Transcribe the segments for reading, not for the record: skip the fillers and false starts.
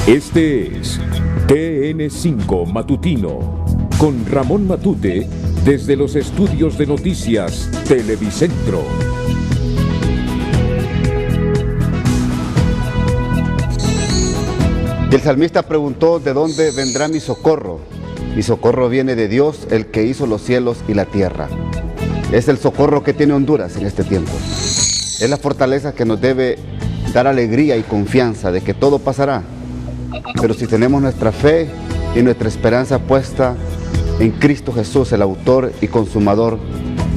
Este es TN5 Matutino, con Ramón Matute, desde los estudios de noticias Televicentro. El salmista preguntó: ¿de dónde vendrá mi socorro? Mi socorro viene de Dios, el que hizo los cielos y la tierra. Es el socorro que tiene Honduras en este tiempo. Es la fortaleza que nos debe dar alegría y confianza de que todo pasará. Pero si tenemos nuestra fe y nuestra esperanza puesta en Cristo Jesús, el autor y consumador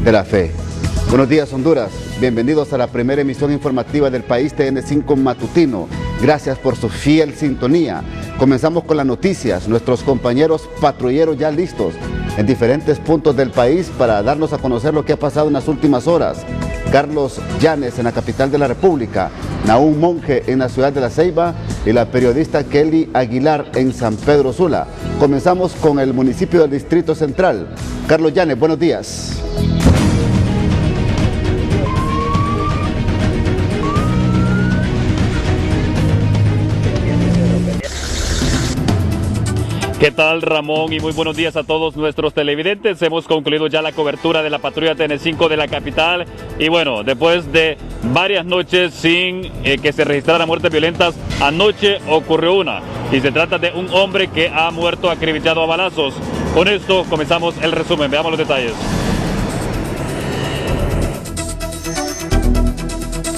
de la fe. Buenos días, Honduras. Bienvenidos a la primera emisión informativa del país, TN5 Matutino. Gracias por su fiel sintonía. Comenzamos con las noticias. Nuestros compañeros patrulleros ya listos en diferentes puntos del país para darnos a conocer lo que ha pasado en las últimas horas. Carlos Llanes en la capital de la República, Nahum Monge en la ciudad de La Ceiba y la periodista Kelly Aguilar en San Pedro Sula. Comenzamos con el municipio del Distrito Central. Carlos Llanes, buenos días. ¿Qué tal, Ramón? Y muy buenos días a todos nuestros televidentes. Hemos concluido ya la cobertura de la patrulla TN5 de la capital. Y bueno, después de varias noches sin que se registraran muertes violentas, anoche ocurrió una. Y se trata de un hombre que ha muerto acribillado a balazos. Con esto comenzamos el resumen. Veamos los detalles.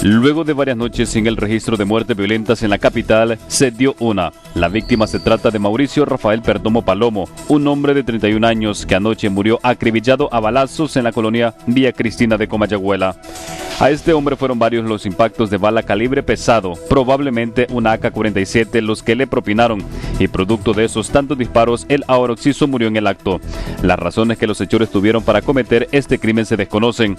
Luego de varias noches sin el registro de muertes violentas en la capital, se dio una. La víctima se trata de Mauricio Rafael Perdomo Palomo, un hombre de 31 años que anoche murió acribillado a balazos en la colonia Villa Cristina de Comayagüela. A este hombre fueron varios los impactos de bala calibre pesado, probablemente una AK-47, los que le propinaron, y producto de esos tantos disparos, el ahora occiso murió en el acto. Las razones que los hechores tuvieron para cometer este crimen se desconocen.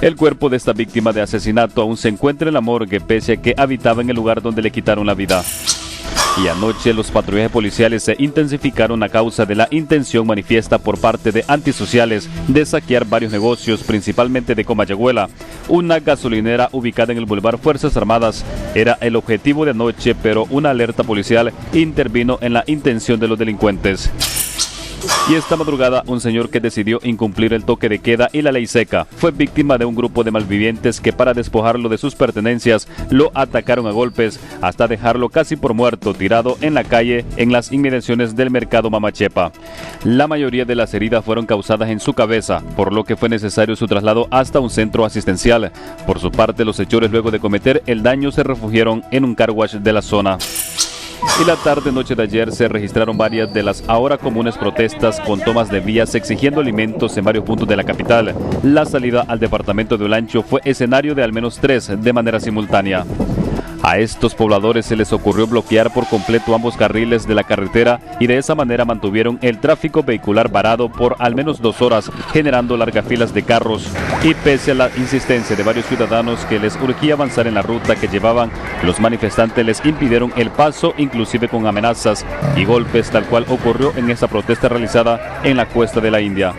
El cuerpo de esta víctima de asesinato aún se encuentra en la morgue, pese a que habitaba en el lugar donde le quitaron la vida. Y anoche los patrullajes policiales se intensificaron a causa de la intención manifiesta por parte de antisociales de saquear varios negocios, principalmente de Comayagüela. Una gasolinera ubicada en el Boulevard Fuerzas Armadas era el objetivo de anoche, pero una alerta policial intervino en la intención de los delincuentes. Y esta madrugada, un señor que decidió incumplir el toque de queda y la ley seca fue víctima de un grupo de malvivientes que, para despojarlo de sus pertenencias, lo atacaron a golpes hasta dejarlo casi por muerto, tirado en la calle en las inmediaciones del mercado Mamachepa. La mayoría de las heridas fueron causadas en su cabeza, por lo que fue necesario su traslado hasta un centro asistencial. Por su parte, los hechores, luego de cometer el daño, se refugiaron en un car wash de la zona. Y la tarde-noche de ayer se registraron varias de las ahora comunes protestas con tomas de vías exigiendo alimentos en varios puntos de la capital. La salida al departamento de Olancho fue escenario de al menos 3 de manera simultánea. A estos pobladores se les ocurrió bloquear por completo ambos carriles de la carretera y de esa manera mantuvieron el tráfico vehicular varado por al menos 2 horas, generando largas filas de carros. Y pese a la insistencia de varios ciudadanos que les urgía avanzar en la ruta que llevaban, los manifestantes les impidieron el paso, inclusive con amenazas y golpes, tal cual ocurrió en esta protesta realizada en la Cuesta de la India.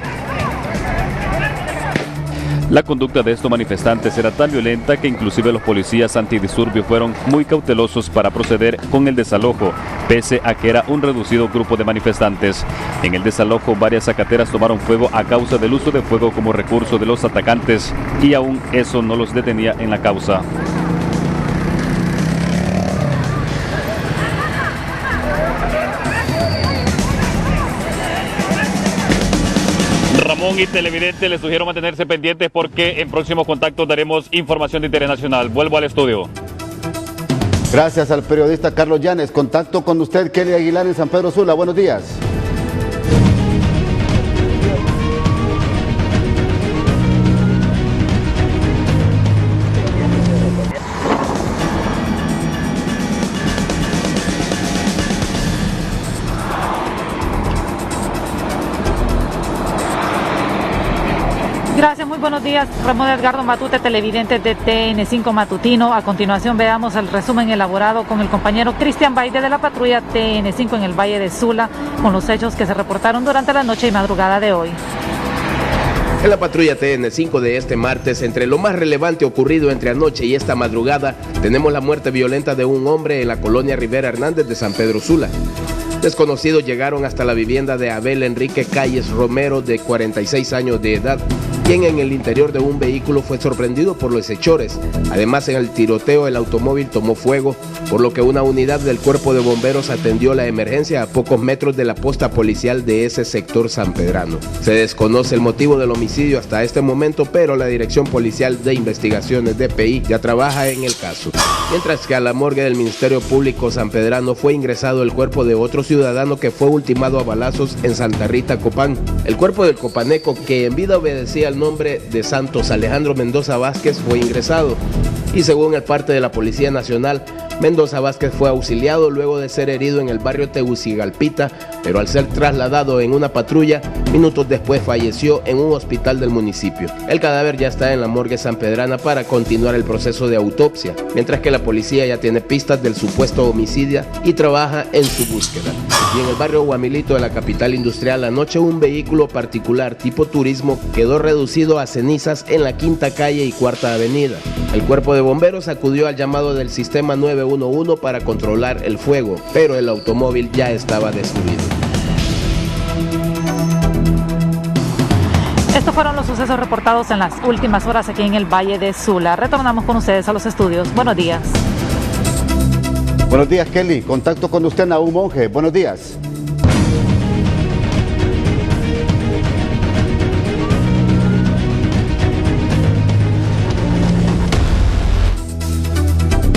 La conducta de estos manifestantes era tan violenta que inclusive los policías antidisturbios fueron muy cautelosos para proceder con el desalojo, pese a que era un reducido grupo de manifestantes. En el desalojo, varias zacateras tomaron fuego a causa del uso de fuego como recurso de los atacantes, y aún eso no los detenía en la causa. Ramón y televidentes, les sugiero mantenerse pendientes porque en próximos contactos daremos información de interés nacional. Vuelvo al estudio. Gracias al periodista Carlos Llanes. Contacto con usted, Kelly Aguilar en San Pedro Sula. Buenos días. Gracias, muy buenos días. Ramón Edgardo Matute, televidente de TN5 Matutino. A continuación veamos el resumen elaborado con el compañero Cristian Baide de la patrulla TN5 en el Valle de Sula, con los hechos que se reportaron durante la noche y madrugada de hoy. En la patrulla TN5 de este martes, entre lo más relevante ocurrido entre anoche y esta madrugada, tenemos la muerte violenta de un hombre en la colonia Rivera Hernández de San Pedro Sula. Desconocidos llegaron hasta la vivienda de Abel Enrique Calles Romero, de 46 años de edad, quien en el interior de un vehículo fue sorprendido por los hechores. Además, en el tiroteo el automóvil tomó fuego, por lo que una unidad del Cuerpo de Bomberos atendió la emergencia a pocos metros de la posta policial de ese sector sanpedrano. Se desconoce el motivo del homicidio hasta este momento, pero la Dirección Policial de Investigaciones DPI ya trabaja en el caso. Mientras que a la morgue del Ministerio Público sanpedrano fue ingresado el cuerpo de otro ciudadano que fue ultimado a balazos en Santa Rita, Copán. El cuerpo del copaneco, que en vida obedecía el nombre de Santos Alejandro Mendoza Vázquez, fue ingresado. Y según el parte de la Policía Nacional, Mendoza Vázquez fue auxiliado luego de ser herido en el barrio Tegucigalpita, pero al ser trasladado en una patrulla, minutos después falleció en un hospital del municipio. El cadáver ya está en la morgue sanpedrana para continuar el proceso de autopsia, mientras que la policía ya tiene pistas del supuesto homicidio y trabaja en su búsqueda. Y en el barrio Guamilito de la capital industrial, anoche un vehículo particular tipo turismo quedó reducido a cenizas en la Quinta Calle y Cuarta Avenida. El Cuerpo de Bomberos acudió al llamado del sistema 911 para controlar el fuego, pero el automóvil ya estaba destruido. Estos fueron los sucesos reportados en las últimas horas aquí en el Valle de Sula. Retornamos con ustedes a los estudios. Buenos días. Buenos días, Kelly. Contacto con usted, Nahum Monge. Buenos días.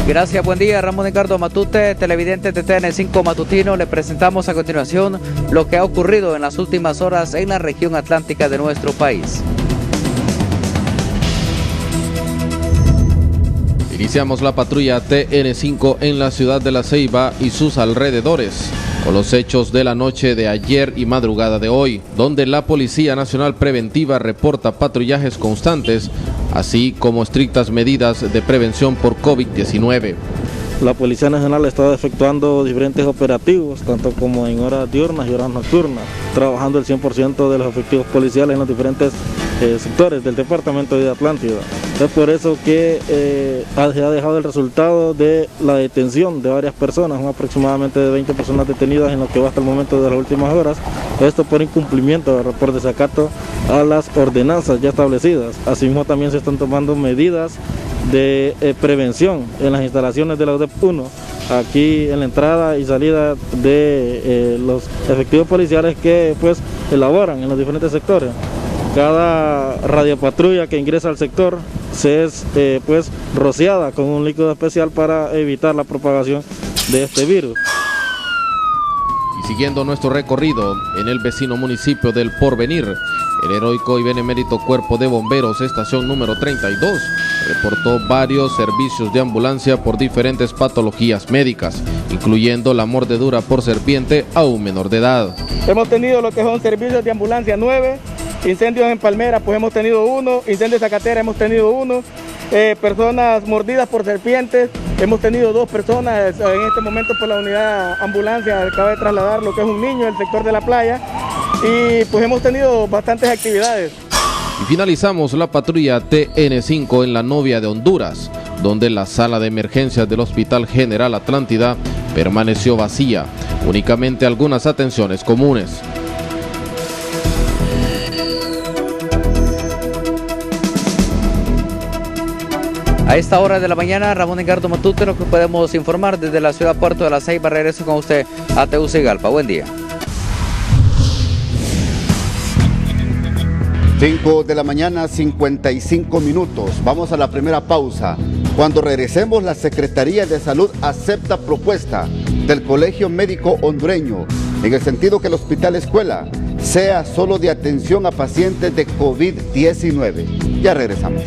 Gracias, buen día. Ramón Edgardo Matute, televidente de TN5 Matutino. Le presentamos a continuación lo que ha ocurrido en las últimas horas en la región atlántica de nuestro país. Iniciamos la patrulla TN5 en la ciudad de La Ceiba y sus alrededores, con los hechos de la noche de ayer y madrugada de hoy, donde la Policía Nacional Preventiva reporta patrullajes constantes, así como estrictas medidas de prevención por COVID-19. La Policía Nacional ha estado efectuando diferentes operativos, tanto como en horas diurnas y horas nocturnas, trabajando el 100% de los efectivos policiales en los diferentes sectores del departamento de Atlántida. Es por eso que se ha dejado el resultado de la detención de varias personas, aproximadamente de 20 personas detenidas en lo que va hasta el momento de las últimas horas. Esto por incumplimiento por desacato a las ordenanzas ya establecidas. Asimismo, también se están tomando medidas de prevención en las instalaciones de la UDEP 1, aquí en la entrada y salida de los efectivos policiales que pues elaboran en los diferentes sectores. Cada radiopatrulla que ingresa al sector se es pues rociada con un líquido especial para evitar la propagación de este virus. Y siguiendo nuestro recorrido en el vecino municipio del Porvenir, el heroico y benemérito Cuerpo de Bomberos, estación número 32, reportó varios servicios de ambulancia por diferentes patologías médicas, incluyendo la mordedura por serpiente a un menor de edad. Hemos tenido lo que son servicios de ambulancia 9, incendios en Palmera, pues hemos tenido 1, incendios en Zacatera, hemos tenido 1, personas mordidas por serpientes, hemos tenido 2 personas. En este momento por la unidad ambulancia acaba de trasladar lo que es un niño del sector de la playa, y pues hemos tenido bastantes actividades. Y finalizamos la patrulla TN5 en la Novia de Honduras, donde la sala de emergencias del Hospital General Atlántida permaneció vacía, únicamente algunas atenciones comunes. A esta hora de la mañana, Ramón Edgardo Matute, lo que podemos informar desde la ciudad Puerto de La Ceiba. Regreso con usted a Tegucigalpa. Buen día. 5 de la mañana, 55 minutos. Vamos a la primera pausa. Cuando regresemos, la Secretaría de Salud acepta propuesta del Colegio Médico Hondureño en el sentido que el Hospital Escuela sea solo de atención a pacientes de COVID-19. Ya regresamos.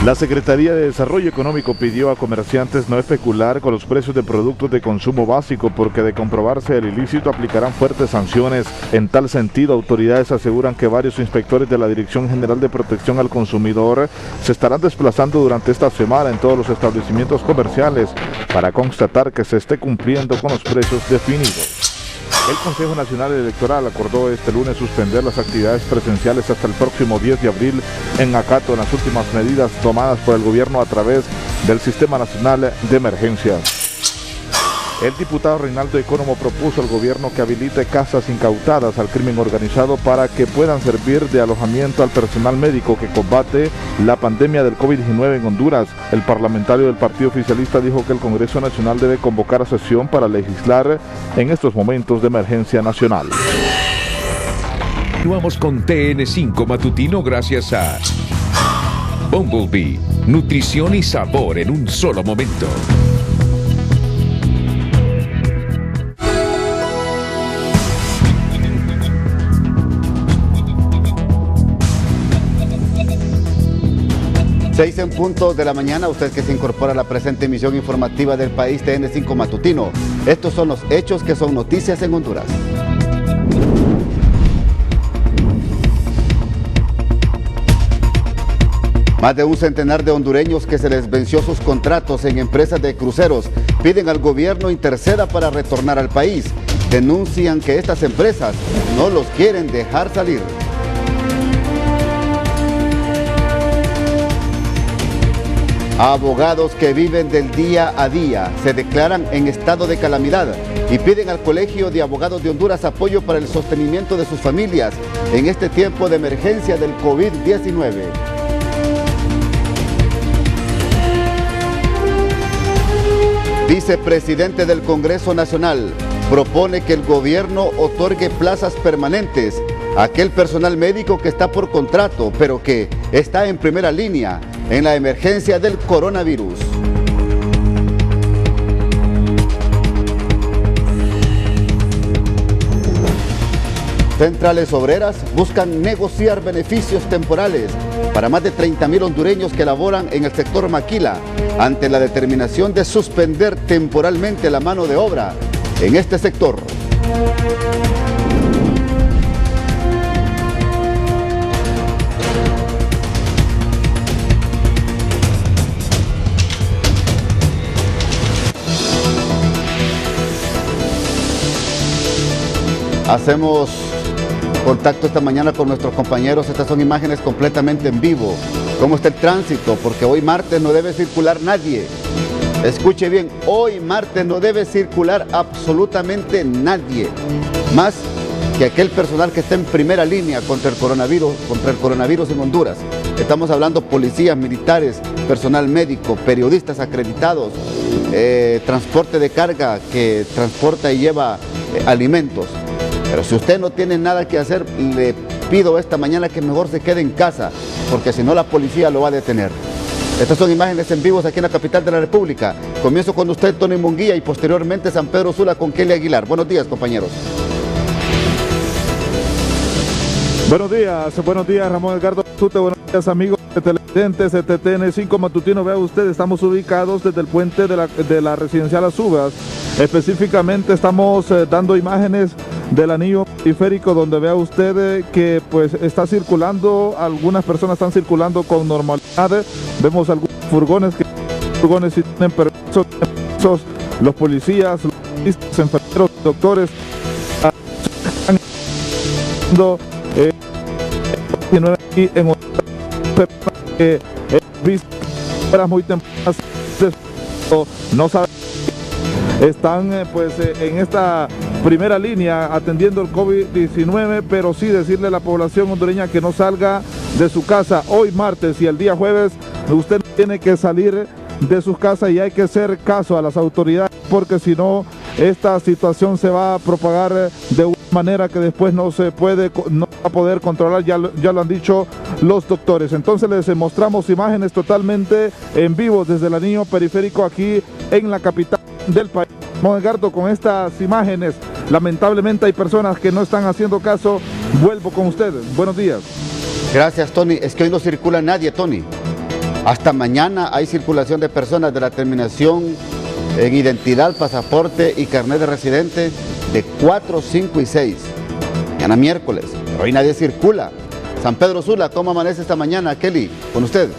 La Secretaría de Desarrollo Económico pidió a comerciantes no especular con los precios de productos de consumo básico porque de comprobarse el ilícito aplicarán fuertes sanciones. En tal sentido, autoridades aseguran que varios inspectores de la Dirección General de Protección al Consumidor se estarán desplazando durante esta semana en todos los establecimientos comerciales para constatar que se esté cumpliendo con los precios definidos. El Consejo Nacional Electoral acordó este lunes suspender las actividades presenciales hasta el próximo 10 de abril en acato a las últimas medidas tomadas por el gobierno a través del Sistema Nacional de Emergencias. El diputado Reinaldo Economo propuso al gobierno que habilite casas incautadas al crimen organizado para que puedan servir de alojamiento al personal médico que combate la pandemia del COVID-19 en Honduras. El parlamentario del partido oficialista dijo que el Congreso Nacional debe convocar a sesión para legislar en estos momentos de emergencia nacional. Continuamos con TN5 Matutino gracias a Bumblebee, nutrición y sabor en un solo momento. Seis en punto de la mañana, usted que se incorpora a la presente emisión informativa del país TN5 Matutino. Estos son los hechos que son noticias en Honduras. Más de un centenar de hondureños que se les venció sus contratos en empresas de cruceros piden al gobierno interceda para retornar al país. Denuncian que estas empresas no los quieren dejar salir. Abogados que viven del día a día se declaran en estado de calamidad y piden al Colegio de Abogados de Honduras apoyo para el sostenimiento de sus familias en este tiempo de emergencia del COVID-19. Vicepresidente del Congreso Nacional propone que el gobierno otorgue plazas permanentes a aquel personal médico que está por contrato, pero que está en primera línea en la emergencia del coronavirus. Centrales obreras buscan negociar beneficios temporales para más de 30,000 hondureños que laboran en el sector maquila ante la determinación de suspender temporalmente la mano de obra en este sector. Hacemos contacto esta mañana con nuestros compañeros. Estas son imágenes completamente en vivo. ¿Cómo está el tránsito? Porque hoy martes no debe circular nadie. Escuche bien, hoy martes no debe circular absolutamente nadie. Más que aquel personal que está en primera línea contra el coronavirus en Honduras. Estamos hablando policías, militares, personal médico, periodistas acreditados, transporte de carga que transporta y lleva alimentos. Pero si usted no tiene nada que hacer, le pido esta mañana que mejor se quede en casa, porque si no la policía lo va a detener. Estas son imágenes en vivos aquí en la capital de la República. Comienzo con usted, Tony Munguía, y posteriormente San Pedro Sula con Kelly Aguilar. Buenos días, compañeros. Buenos días, Ramón Edgardo Matute, buenos días, amigos de televidentes de TN5 Matutino. Vea usted, estamos ubicados desde el puente de la residencial Azubas. Específicamente estamos dando imágenes del anillo periférico, donde vea usted que pues está circulando, algunas personas están circulando con normalidad. Vemos algunos furgones si tienen permisos, los policías, los enfermeros, doctores muy tempranas no saben, están pues en esta primera línea atendiendo el COVID-19, pero sí decirle a la población hondureña que no salga de su casa hoy martes y el día jueves. Usted tiene que salir de sus casas y hay que hacer caso a las autoridades, porque si no esta situación se va a propagar de una manera que después no va a poder controlar, ya lo han dicho los doctores. Entonces les mostramos imágenes totalmente en vivo desde el anillo periférico aquí en la capital del país. Edgardo, con estas imágenes, lamentablemente hay personas que no están haciendo caso. Vuelvo con ustedes. Buenos días. Gracias, Tony. Es que hoy no circula nadie, Tony. Hasta mañana hay circulación de personas de la terminación en identidad, pasaporte y carnet de residente de 4, 5 y 6. Mañana miércoles, pero hoy nadie circula. San Pedro Sula, ¿cómo amanece esta mañana, Kelly? Con usted.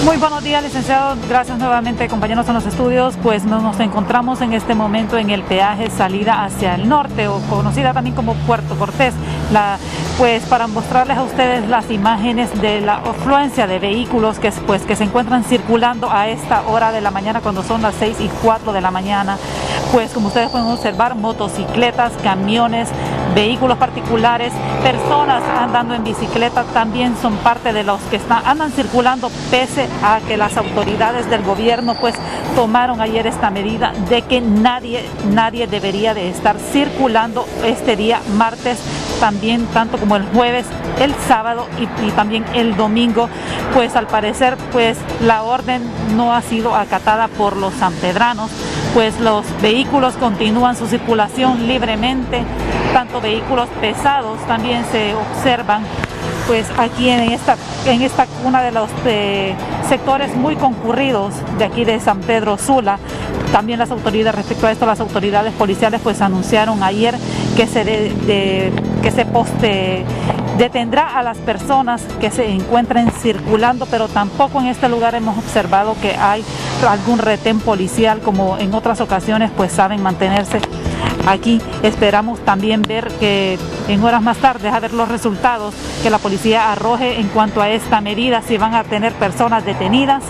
Muy buenos días, licenciado. Gracias nuevamente, compañeros en los estudios. Pues nos encontramos en este momento en el peaje salida hacia el norte, o conocida también como Puerto Cortés. Pues para mostrarles a ustedes las imágenes de la afluencia de vehículos que se encuentran circulando a esta hora de la mañana, cuando son las 6:04 de la mañana. Pues como ustedes pueden observar, motocicletas, camiones, vehículos particulares, personas andando en bicicleta también son parte de los que andan circulando, pese a que las autoridades del gobierno pues tomaron ayer esta medida de que nadie debería de estar circulando este día martes, también tanto como el jueves, el sábado y también el domingo. Pues al parecer pues la orden no ha sido acatada por los sanpedranos, pues los vehículos continúan su circulación libremente, tanto vehículos pesados también se observan pues aquí en esta una de los sectores muy concurridos de aquí de San Pedro Sula. También las autoridades, respecto a esto, las autoridades policiales pues anunciaron ayer que se detendrá a las personas que se encuentren circulando, pero tampoco en este lugar hemos observado que hay algún retén policial como en otras ocasiones, pues saben mantenerse aquí. Esperamos también ver que en horas más tarde, a ver los resultados que la policía arroje en cuanto a esta medida, si van a tener personas detenidas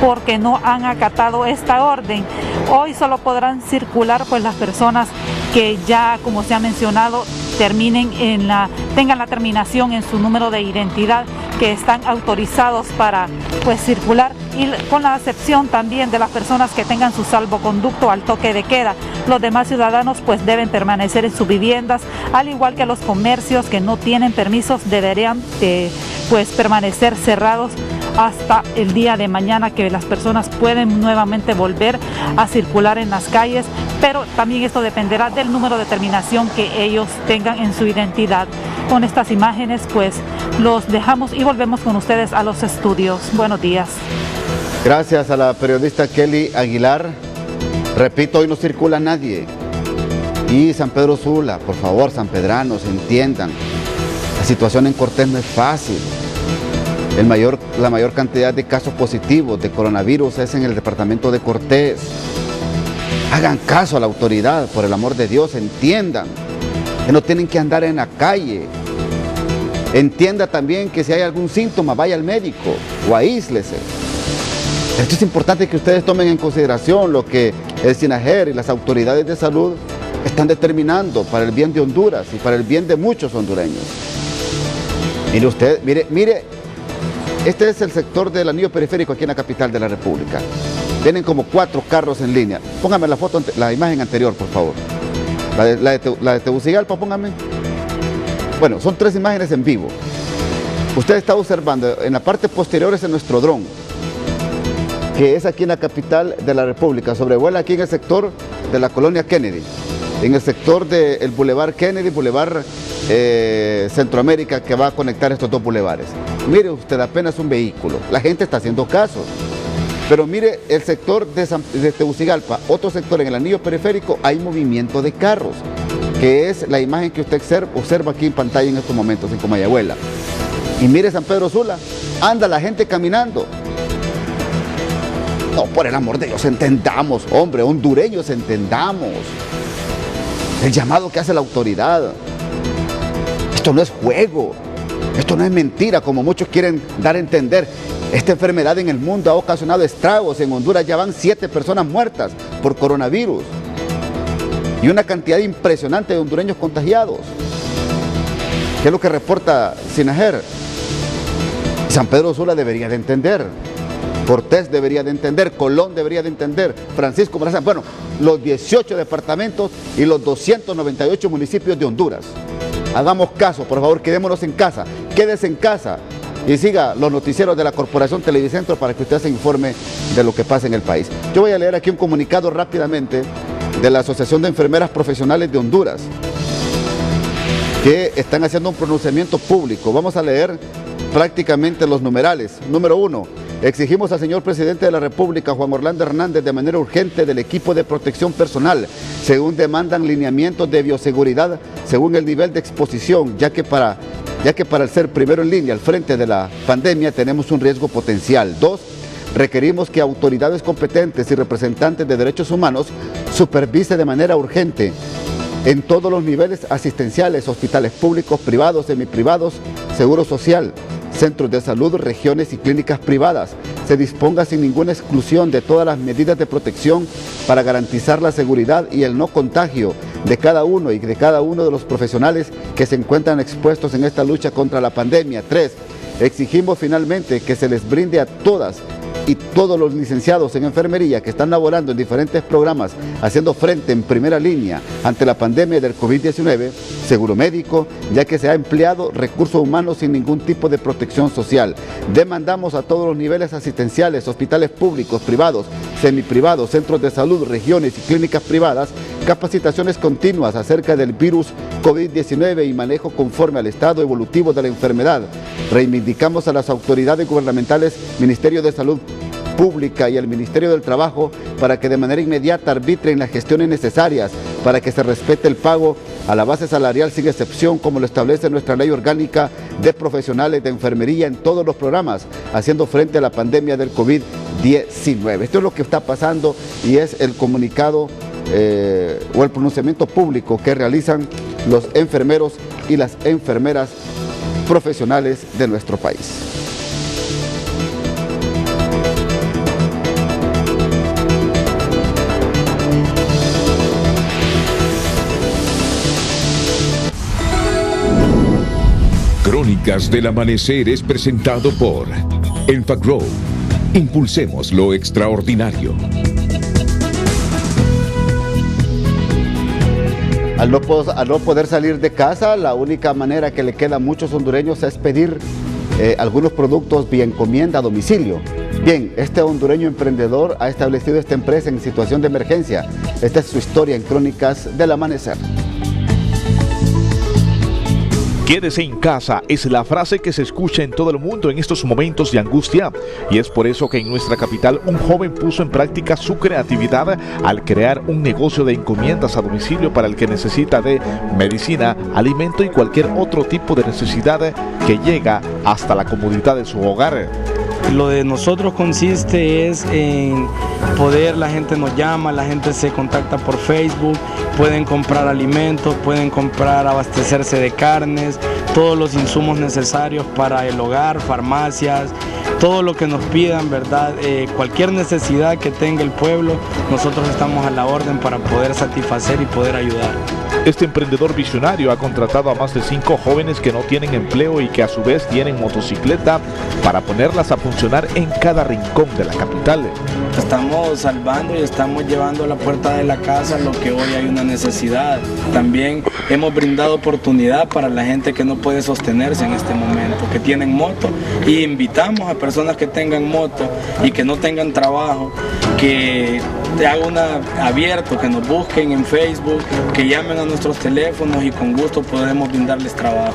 porque no han acatado esta orden. Hoy solo podrán circular pues las personas que ya, como se ha mencionado, tengan la terminación en su número de identidad, que están autorizados para pues circular, y con la excepción también de las personas que tengan su salvoconducto al toque de queda. Los demás ciudadanos pues deben permanecer en sus viviendas, al igual que los comercios que no tienen permisos deberían pues permanecer cerrados hasta el día de mañana, que las personas pueden nuevamente volver a circular en las calles, pero también esto dependerá del número de terminación que ellos tengan en su identidad. Con estas imágenes pues los dejamos y volvemos con ustedes a los estudios. Buenos días. Gracias a la periodista Kelly Aguilar. Repito, hoy no circula nadie. Y San Pedro Sula, por favor, sanpedranos, entiendan, la situación en Cortés no es fácil. La mayor cantidad de casos positivos de coronavirus es en el departamento de Cortés. Hagan caso a la autoridad, por el amor de Dios, entiendan que no tienen que andar en la calle. Entienda también que si hay algún síntoma, vaya al médico o aíslese. Esto es importante que ustedes tomen en consideración lo que el SINAGER y las autoridades de salud están determinando para el bien de Honduras y para el bien de muchos hondureños. Mire usted, mire, este es el sector del anillo periférico aquí en la capital de la República. Vienen como 4 carros en línea. Póngame la foto, la imagen anterior, por favor. La de Tegucigalpa, póngame. Bueno, son 3 imágenes en vivo. Usted está observando, en la parte posterior es nuestro dron, que es aquí en la capital de la República. Sobrevuela aquí en el sector de la colonia Kennedy, en el sector del Boulevard Kennedy, Boulevard Centroamérica, que va a conectar estos 2 bulevares. Mire usted, apenas un vehículo. La gente está haciendo caso. Pero mire el sector de Tegucigalpa, otro sector en el anillo periférico, hay movimiento de carros, que es la imagen que usted observa aquí en pantalla en estos momentos en Comayagüela. Y mire San Pedro Sula, anda la gente caminando. No, por el amor de Dios, entendamos, hombre, hondureños, entendamos el llamado que hace la autoridad. Esto no es juego, esto no es mentira, como muchos quieren dar a entender. Esta enfermedad en el mundo ha ocasionado estragos. En Honduras ya van 7 personas muertas por coronavirus y una cantidad impresionante de hondureños contagiados. ¿Qué es lo que reporta SINAGER? San Pedro Sula debería de entender, Cortés debería de entender, Colón debería de entender, Francisco Morazán, bueno, los 18 departamentos y los 298 municipios de Honduras. Hagamos caso, por favor, quedémonos en casa, quédese en casa. y siga los noticieros de la Corporación Televicentro para que usted se informe de lo que pasa en el país. Yo voy a leer aquí un comunicado rápidamente de la Asociación de Enfermeras Profesionales de Honduras, que están haciendo un pronunciamiento público. Vamos a leer prácticamente los numerales. Número 1. Exigimos al señor presidente de la República, Juan Orlando Hernández, de manera urgente del equipo de protección personal, según demandan lineamientos de bioseguridad, según el nivel de exposición, ya que para el ser primero en línea al frente de la pandemia tenemos un riesgo potencial. 2. Requerimos que autoridades competentes y representantes de derechos humanos supervisen de manera urgente en todos los niveles asistenciales, hospitales públicos, privados, semiprivados, seguro social, centros de salud, regiones y clínicas privadas. Se disponga sin ninguna exclusión de todas las medidas de protección para garantizar la seguridad y el no contagio de cada uno y de cada uno de los profesionales que se encuentran expuestos en esta lucha contra la pandemia. 3. Exigimos finalmente que se les brinde a todas y todos los licenciados en enfermería que están laborando en diferentes programas, haciendo frente en primera línea ante la pandemia del COVID-19, seguro médico, ya que se ha empleado recursos humanos sin ningún tipo de protección social. Demandamos a todos los niveles asistenciales, hospitales públicos, privados, semiprivados, centros de salud, regiones y clínicas privadas, capacitaciones continuas acerca del virus COVID-19 y manejo conforme al estado evolutivo de la enfermedad. Reivindicamos a las autoridades gubernamentales, Ministerio de Salud Pública y el Ministerio del Trabajo para que de manera inmediata arbitren las gestiones necesarias para que se respete el pago a la base salarial sin excepción, como lo establece nuestra ley orgánica de profesionales de enfermería en todos los programas, haciendo frente a la pandemia del COVID-19. Esto es lo que está pasando y es el comunicado o el pronunciamiento público que realizan los enfermeros y las enfermeras profesionales de nuestro país. Crónicas del Amanecer es presentado por Enfagrow. Impulsemos lo extraordinario. Al no poder salir de casa, la única manera que le queda a muchos hondureños es pedir algunos productos vía encomienda a domicilio. Bien, este hondureño emprendedor ha establecido esta empresa en situación de emergencia. Esta es su historia en Crónicas del Amanecer. Quédese en casa es la frase que se escucha en todo el mundo en estos momentos de angustia, y es por eso que en nuestra capital un joven puso en práctica su creatividad al crear un negocio de encomiendas a domicilio para el que necesita de medicina, alimento y cualquier otro tipo de necesidad que llega hasta la comodidad de su hogar. Lo de nosotros consiste es en poder, la gente nos llama, la gente se contacta por Facebook, pueden comprar alimentos, pueden comprar, abastecerse de carnes, todos los insumos necesarios para el hogar, farmacias, todo lo que nos pidan, ¿verdad? Cualquier necesidad que tenga el pueblo, nosotros estamos a la orden para poder satisfacer y poder ayudar. Este emprendedor visionario ha contratado a más de 5 jóvenes que no tienen empleo y que a su vez tienen motocicleta para ponerlas a funcionar en cada rincón de la capital. Estamos salvando y estamos llevando a la puerta de la casa lo que hoy hay una necesidad. También hemos brindado oportunidad para la gente que no puede sostenerse en este momento, que tienen moto, y invitamos a personas que tengan moto y que no tengan trabajo, que hagan abierto, que nos busquen en Facebook, que llamen a nuestros teléfonos y con gusto podremos brindarles trabajo.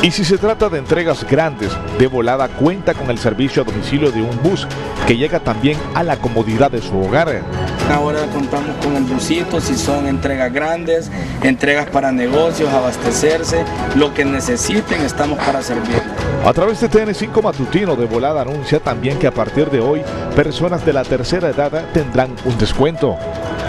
Y si se trata de entregas grandes, De Volada cuenta con el servicio a domicilio de un bus que llega también a la comodidad de su hogar. Ahora contamos con el busito, si son entregas grandes, entregas para negocios, abastecerse, lo que necesiten, estamos para servir. A través de TN5 Matutino, De Volada anuncia también que a partir de hoy, personas de la tercera edad tendrán un descuento.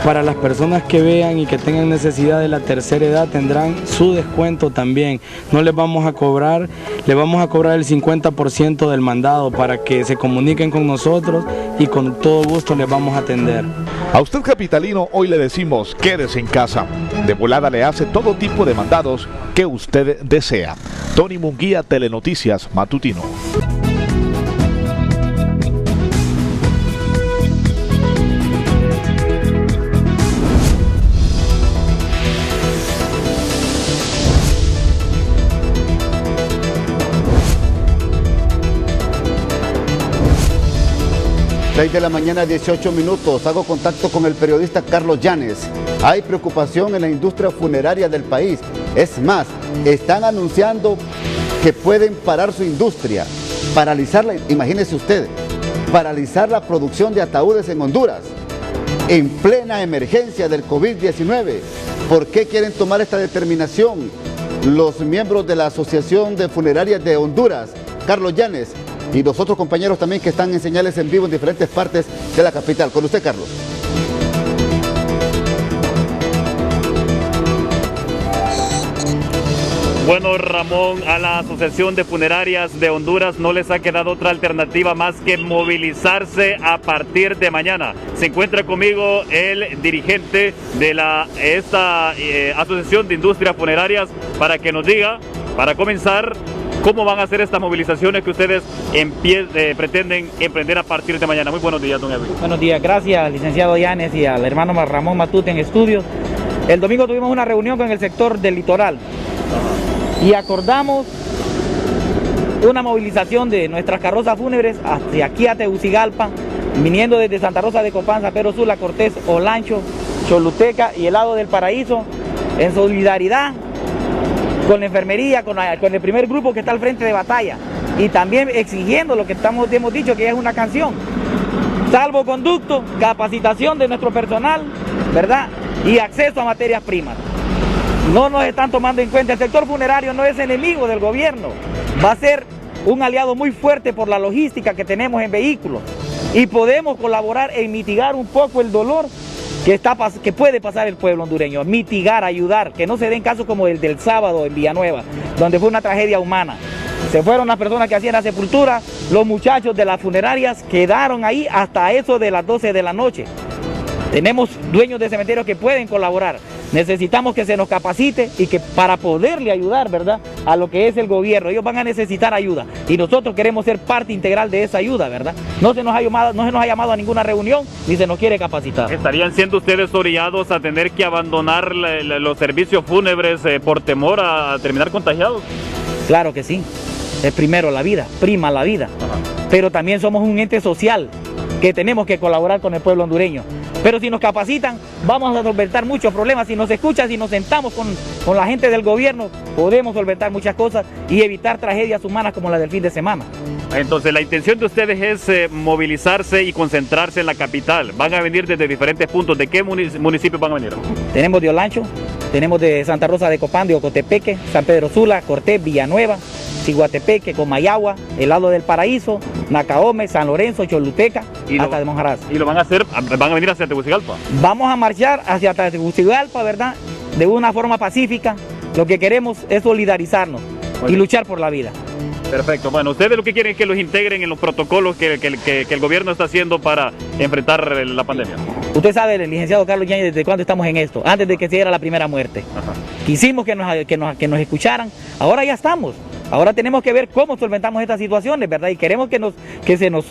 Para las personas que vean y que tengan necesidad de la tercera edad tendrán su descuento también. No les vamos a cobrar, les vamos a cobrar el 50% del mandado para que se comuniquen con nosotros y con todo gusto les vamos a atender. A usted capitalino, hoy le decimos, quédese en casa. De Volada le hace todo tipo de mandados que usted desea. Tony Munguía, Telenoticias Matutino. 6 de la mañana, 18 minutos. Hago contacto con el periodista Carlos Llanes. Hay preocupación en la industria funeraria del país. Es más, están anunciando que pueden parar su industria, paralizarla. Imagínese usted, paralizar la producción de ataúdes en Honduras, en plena emergencia del COVID-19. ¿Por qué quieren tomar esta determinación los miembros de la Asociación de Funerarias de Honduras, Carlos Llanes, y los otros compañeros también que están en señales en vivo en diferentes partes de la capital? Con usted, Carlos. Bueno, Ramón, a la Asociación de Funerarias de Honduras no les ha quedado otra alternativa más que movilizarse a partir de mañana. Se encuentra conmigo el dirigente de esta Asociación de Industrias Funerarias para que nos diga, para comenzar, cómo van a hacer estas movilizaciones que ustedes pretenden emprender a partir de mañana. Muy buenos días, don Edwin. Buenos días, gracias al licenciado Llanes y al hermano Ramón Matute en estudios. El domingo tuvimos una reunión con el sector del litoral y acordamos una movilización de nuestras carrozas fúnebres hacia aquí a Tegucigalpa, viniendo desde Santa Rosa de Copán, San Pedro Sula, Cortés, Olancho, Choluteca y el lado del Paraíso, en solidaridad con la enfermería, con el primer grupo que está al frente de batalla, y también exigiendo lo que hemos dicho que es una canción: salvoconducto, capacitación de nuestro personal, ¿verdad? Y acceso a materias primas. No nos están tomando en cuenta. El sector funerario no es enemigo del gobierno, va a ser un aliado muy fuerte por la logística que tenemos en vehículos, y podemos colaborar en mitigar un poco el dolor que puede pasar el pueblo hondureño, mitigar, ayudar, que no se den casos como el del sábado en Villanueva, donde fue una tragedia humana. Se fueron las personas que hacían la sepultura, los muchachos de las funerarias quedaron ahí hasta eso de las 12 de la noche. Tenemos dueños de cementerios que pueden colaborar. Necesitamos que se nos capacite y que para poderle ayudar, ¿verdad?, a lo que es el gobierno. Ellos van a necesitar ayuda y nosotros queremos ser parte integral de esa ayuda, ¿verdad? No se nos ha llamado a ninguna reunión ni se nos quiere capacitar. ¿Estarían siendo ustedes orillados a tener que abandonar los servicios fúnebres por temor a terminar contagiados? Claro que sí. Es primero la vida, prima la vida. Pero también somos un ente social que tenemos que colaborar con el pueblo hondureño. Pero si nos capacitan, vamos a solventar muchos problemas. Si nos escuchan, si nos sentamos con la gente del gobierno, podemos solventar muchas cosas y evitar tragedias humanas como la del fin de semana. Entonces, la intención de ustedes es movilizarse y concentrarse en la capital. ¿Van a venir desde diferentes puntos? ¿De qué municipios van a venir? Tenemos de Olancho, tenemos de Santa Rosa de Copán, de Ocotepeque, San Pedro Sula, Cortés, Villanueva, Ciguatepeque, Comayagua, el lado del Paraíso, Nacaome, San Lorenzo, Choluteca, hasta de Monjaraz. ¿Y lo van a venir hacia Tegucigalpa? Vamos a marchar hacia Tegucigalpa, ¿verdad?, de una forma pacífica. Lo que queremos es solidarizarnos y luchar por la vida. Perfecto. Bueno, ustedes lo que quieren es que los integren en los protocolos que el gobierno está haciendo para enfrentar la pandemia. Usted sabe, el licenciado Carlos Llanes, desde cuándo estamos en esto, antes de que se diera la primera muerte. Ajá. Quisimos que nos escucharan, ahora ya estamos. Ahora tenemos que ver cómo solventamos estas situaciones, ¿verdad? Y queremos que se nos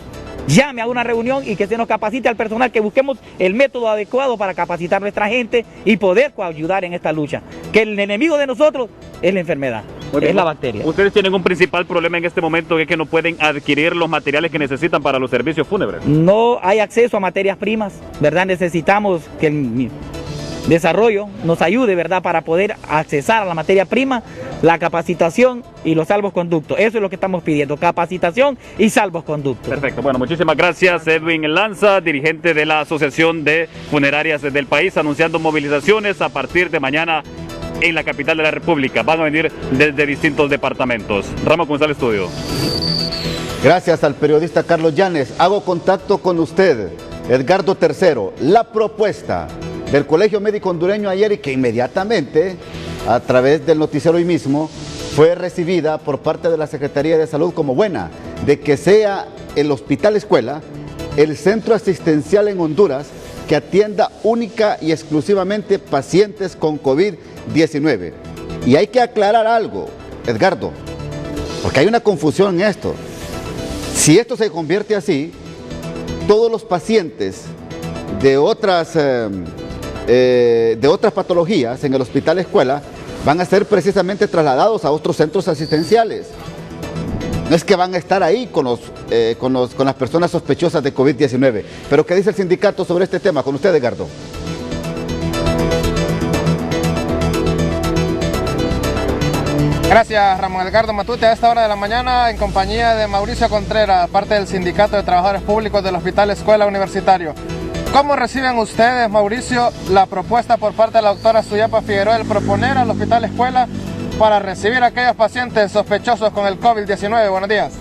llame a una reunión y que se nos capacite al personal, que busquemos el método adecuado para capacitar a nuestra gente y poder ayudar en esta lucha. Que el enemigo de nosotros es la enfermedad, es la bacteria. Ustedes tienen un principal problema en este momento, que es que no pueden adquirir los materiales que necesitan para los servicios fúnebres. No hay acceso a materias primas, ¿verdad? Necesitamos que el desarrollo nos ayude, ¿verdad?, para poder accesar a la materia prima, la capacitación y los salvoconductos. Eso es lo que estamos pidiendo, capacitación y salvoconductos. Perfecto. Bueno, muchísimas gracias, Edwin Lanza, dirigente de la Asociación de Funerarias del país, anunciando movilizaciones a partir de mañana en la capital de la República. Van a venir desde distintos departamentos. Ramón, ¿cómo está el estudio? Gracias al periodista Carlos Llanes. Hago contacto con usted, Edgardo III. La propuesta del Colegio Médico Hondureño ayer, y que inmediatamente, a través del noticiero hoy mismo, fue recibida por parte de la Secretaría de Salud como buena, de que sea el Hospital Escuela el centro asistencial en Honduras que atienda única y exclusivamente pacientes con COVID-19. Y hay que aclarar algo, Edgardo, porque hay una confusión en esto. Si esto se convierte así, todos los pacientes de otras patologías en el Hospital Escuela van a ser precisamente trasladados a otros centros asistenciales. es que van a estar ahí con las personas sospechosas de COVID-19. Pero ¿qué dice el sindicato sobre este tema? Con usted, Edgardo. Gracias, Ramón Edgardo Matute. A esta hora de la mañana, en compañía de Mauricio Contreras, parte del Sindicato de Trabajadores Públicos del Hospital Escuela Universitario. ¿Cómo reciben ustedes, Mauricio, la propuesta por parte de la doctora Suyapa Figueroa de proponer al Hospital Escuela para recibir a aquellos pacientes sospechosos con el COVID-19? Buenos días.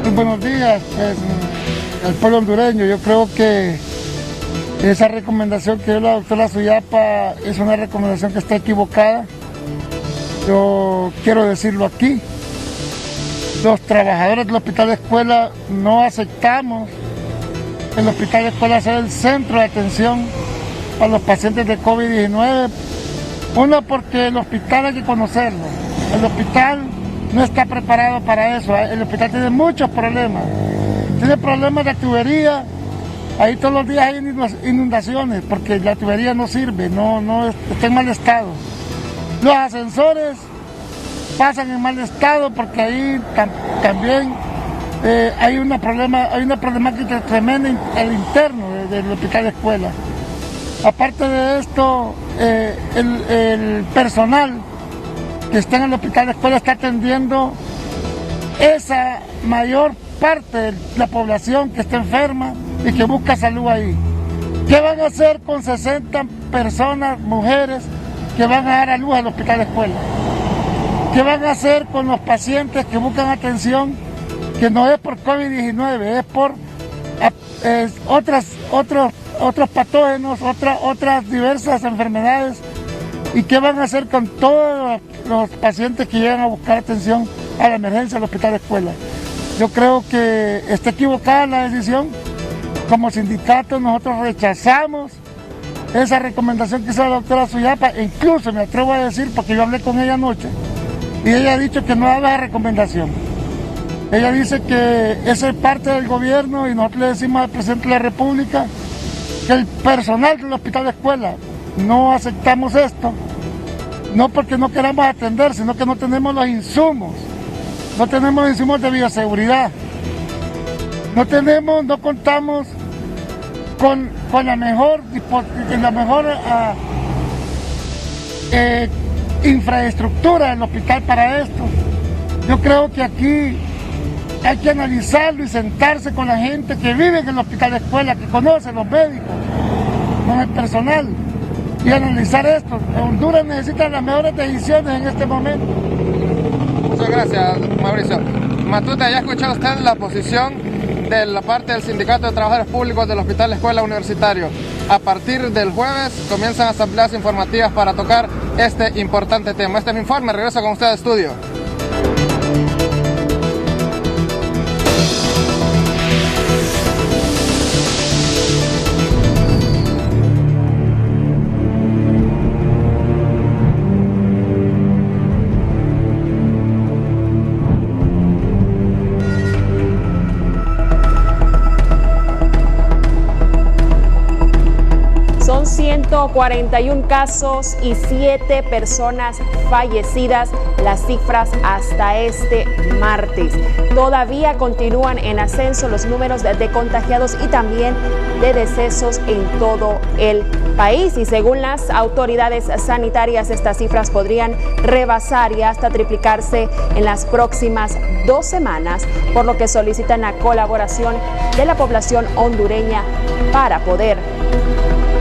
Muy buenos días, pues, al pueblo hondureño. Yo creo que esa recomendación que dio la doctora Suyapa es una recomendación que está equivocada. Yo quiero decirlo aquí. Los trabajadores del Hospital Escuela no aceptamos el Hospital Escuela sea el centro de atención a los pacientes de COVID-19. Uno, porque el hospital hay que conocerlo. El hospital no está preparado para eso. El hospital tiene muchos problemas. Tiene problemas de tubería. Ahí todos los días hay inundaciones porque la tubería no sirve, no está en mal estado. Los ascensores pasan en mal estado porque ahí también hay una problemática tremenda al interno del Hospital Escuela. Aparte de esto, el personal que está en el Hospital Escuela está atendiendo esa mayor parte de la población que está enferma y que busca salud ahí. ¿Qué van a hacer con 60 personas, mujeres, que van a dar a luz al Hospital Escuela? ¿Qué van a hacer con los pacientes que buscan atención, que no es por COVID-19, es por otros patógenos, otras diversas enfermedades? ¿Y qué van a hacer con todos los pacientes que llegan a buscar atención a la emergencia del Hospital Escuela? Yo creo que está equivocada la decisión. Como sindicato nosotros rechazamos esa recomendación que hizo la doctora Suyapa. Incluso me atrevo a decir, porque yo hablé con ella anoche, y ella ha dicho que no haga esa recomendación. Ella dice que esa es parte del gobierno y nosotros le decimos al presidente de la República que el personal del Hospital Escuela no aceptamos esto, no porque no queramos atender, sino que no tenemos los insumos, no tenemos insumos de bioseguridad, no contamos con la mejor infraestructura del hospital para esto. Yo creo que aquí hay que analizarlo y sentarse con la gente que vive en el Hospital Escuela, que conoce los médicos, con el personal, y analizar esto. Honduras necesita las mejores decisiones en este momento. Muchas gracias, Mauricio. Matute, ¿ya escuchó usted la posición de la parte del Sindicato de Trabajadores Públicos del Hospital Escuela Universitario? A partir del jueves comienzan asambleas informativas para tocar este importante tema. Este es mi informe, regreso con usted al estudio. Son 141 casos y 7 personas fallecidas, las cifras hasta este martes. Todavía continúan en ascenso los números de contagiados y también de decesos en todo el país. Y según las autoridades sanitarias, estas cifras podrían rebasar y hasta triplicarse en las próximas 2 semanas, por lo que solicitan la colaboración de la población hondureña para poder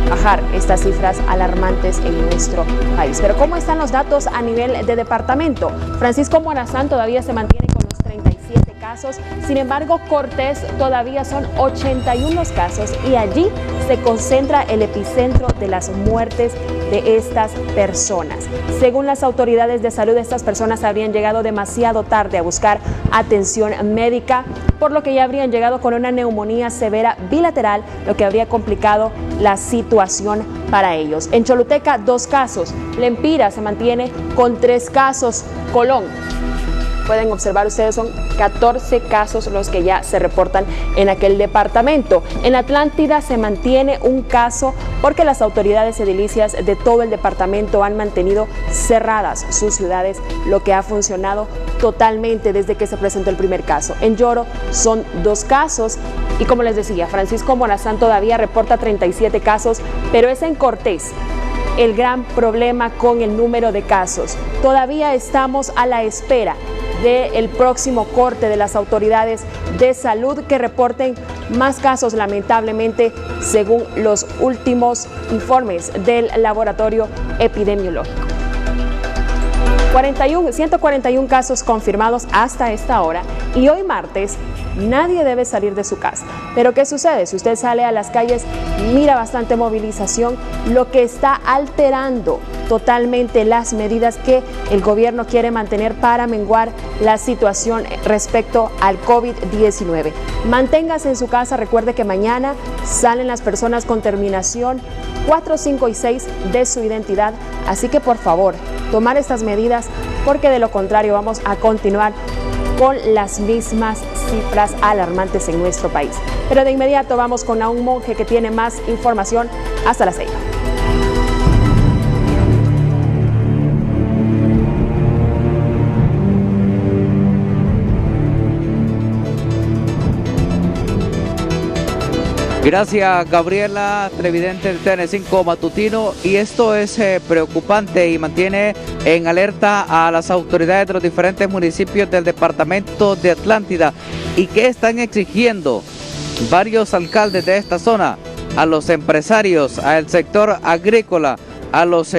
bajar estas cifras alarmantes en nuestro país. Pero ¿cómo están los datos a nivel de departamento? Francisco Morazán todavía se mantiene con los 37 casos, sin embargo Cortés todavía son 81 los casos y allí se concentra el epicentro de las muertes de estas personas. Según las autoridades de salud, estas personas habrían llegado demasiado tarde a buscar atención médica, por lo que ya habrían llegado con una neumonía severa bilateral, lo que habría complicado la situación para ellos. En Choluteca, 2 casos. Lempira se mantiene con 3 casos. Colón pueden observar ustedes, son 14 casos los que ya se reportan en aquel departamento. En Atlántida se mantiene un caso porque las autoridades edilicias de todo el departamento han mantenido cerradas sus ciudades, lo que ha funcionado totalmente desde que se presentó el primer caso. En Yoro son 2 casos y, como les decía, Francisco Morazán todavía reporta 37 casos, pero es en Cortés el gran problema con el número de casos. Todavía estamos a la espera del próximo corte de las autoridades de salud que reporten más casos, lamentablemente, según los últimos informes del laboratorio epidemiológico. 141 casos confirmados hasta esta hora y hoy martes nadie debe salir de su casa. Pero ¿qué sucede? Si usted sale a las calles, mira bastante movilización, lo que está alterando totalmente las medidas que el gobierno quiere mantener para menguar la situación respecto al COVID-19. Manténgase en su casa, recuerde que mañana salen las personas con terminación 4, 5 y 6 de su identidad, así que por favor, tomar estas medidas porque de lo contrario vamos a continuar con las mismas cifras alarmantes en nuestro país. Pero de inmediato vamos con Naum Monge que tiene más información hasta las 6. Gracias, Gabriela, televidente del TN5 Matutino. Y esto es preocupante y mantiene en alerta a las autoridades de los diferentes municipios del departamento de Atlántida. ¿Y qué están exigiendo varios alcaldes de esta zona? A los empresarios, al sector agrícola, a los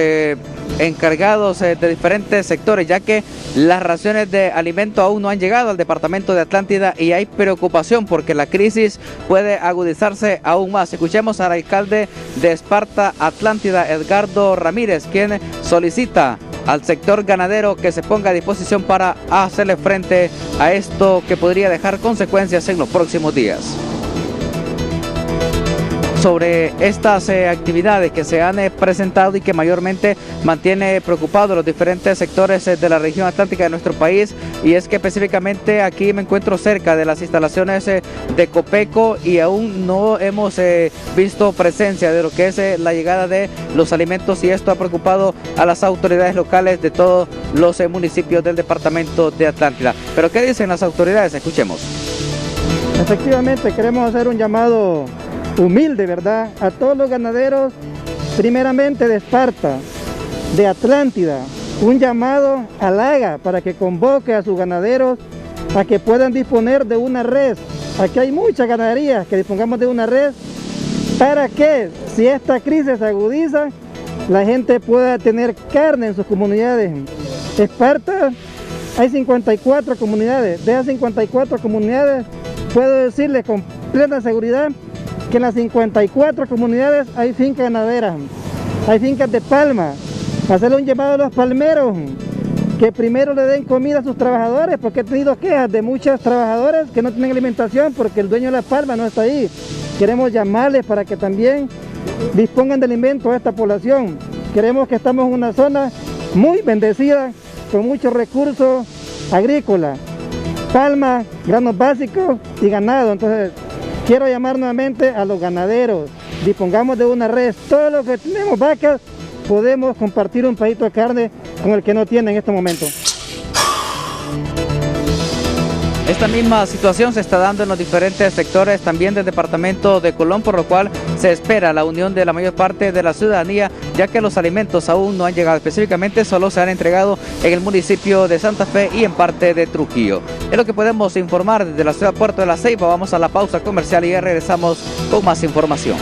encargados de diferentes sectores, ya que las raciones de alimento aún no han llegado al departamento de Atlántida y hay preocupación porque la crisis puede agudizarse aún más. Escuchemos al alcalde de Esparta Atlántida, Edgardo Ramírez, quien solicita al sector ganadero que se ponga a disposición para hacerle frente a esto que podría dejar consecuencias en los próximos días. Sobre estas actividades que se han presentado y que mayormente mantiene preocupados los diferentes sectores de la región atlántica de nuestro país, y es que específicamente aquí me encuentro cerca de las instalaciones de Copeco y aún no hemos visto presencia de lo que es la llegada de los alimentos, y esto ha preocupado a las autoridades locales de todos los municipios del departamento de Atlántida. Pero ¿qué dicen las autoridades? Escuchemos. Efectivamente, queremos hacer un llamado humilde, ¿verdad?, a todos los ganaderos, primeramente de Esparta, de Atlántida, un llamado al AGA para que convoque a sus ganaderos a que puedan disponer de una red. Aquí hay muchas ganaderías, que dispongamos de una red para que, si esta crisis se agudiza, la gente pueda tener carne en sus comunidades. Esparta, hay 54 comunidades, de esas 54 comunidades, puedo decirles con plena seguridad que en las 54 comunidades hay fincas ganaderas, hay fincas de palma. Hacerle un llamado a los palmeros que primero le den comida a sus trabajadores, porque he tenido quejas de muchos trabajadores que no tienen alimentación porque el dueño de la palma no está ahí. Queremos llamarles para que también dispongan de alimentos a esta población. Queremos que estamos en una zona muy bendecida, con muchos recursos agrícolas, palma, granos básicos y ganado. Entonces, quiero llamar nuevamente a los ganaderos, dispongamos de una red, todos los que tenemos vacas podemos compartir un pedacito de carne con el que no tiene en este momento. Esta misma situación se está dando en los diferentes sectores también del departamento de Colón, por lo cual se espera la unión de la mayor parte de la ciudadanía, ya que los alimentos aún no han llegado. Específicamente solo se han entregado en el municipio de Santa Fe y en parte de Trujillo. Es lo que podemos informar desde la ciudad Puerto de la Ceiba. Vamos a la pausa comercial y ya regresamos con más información.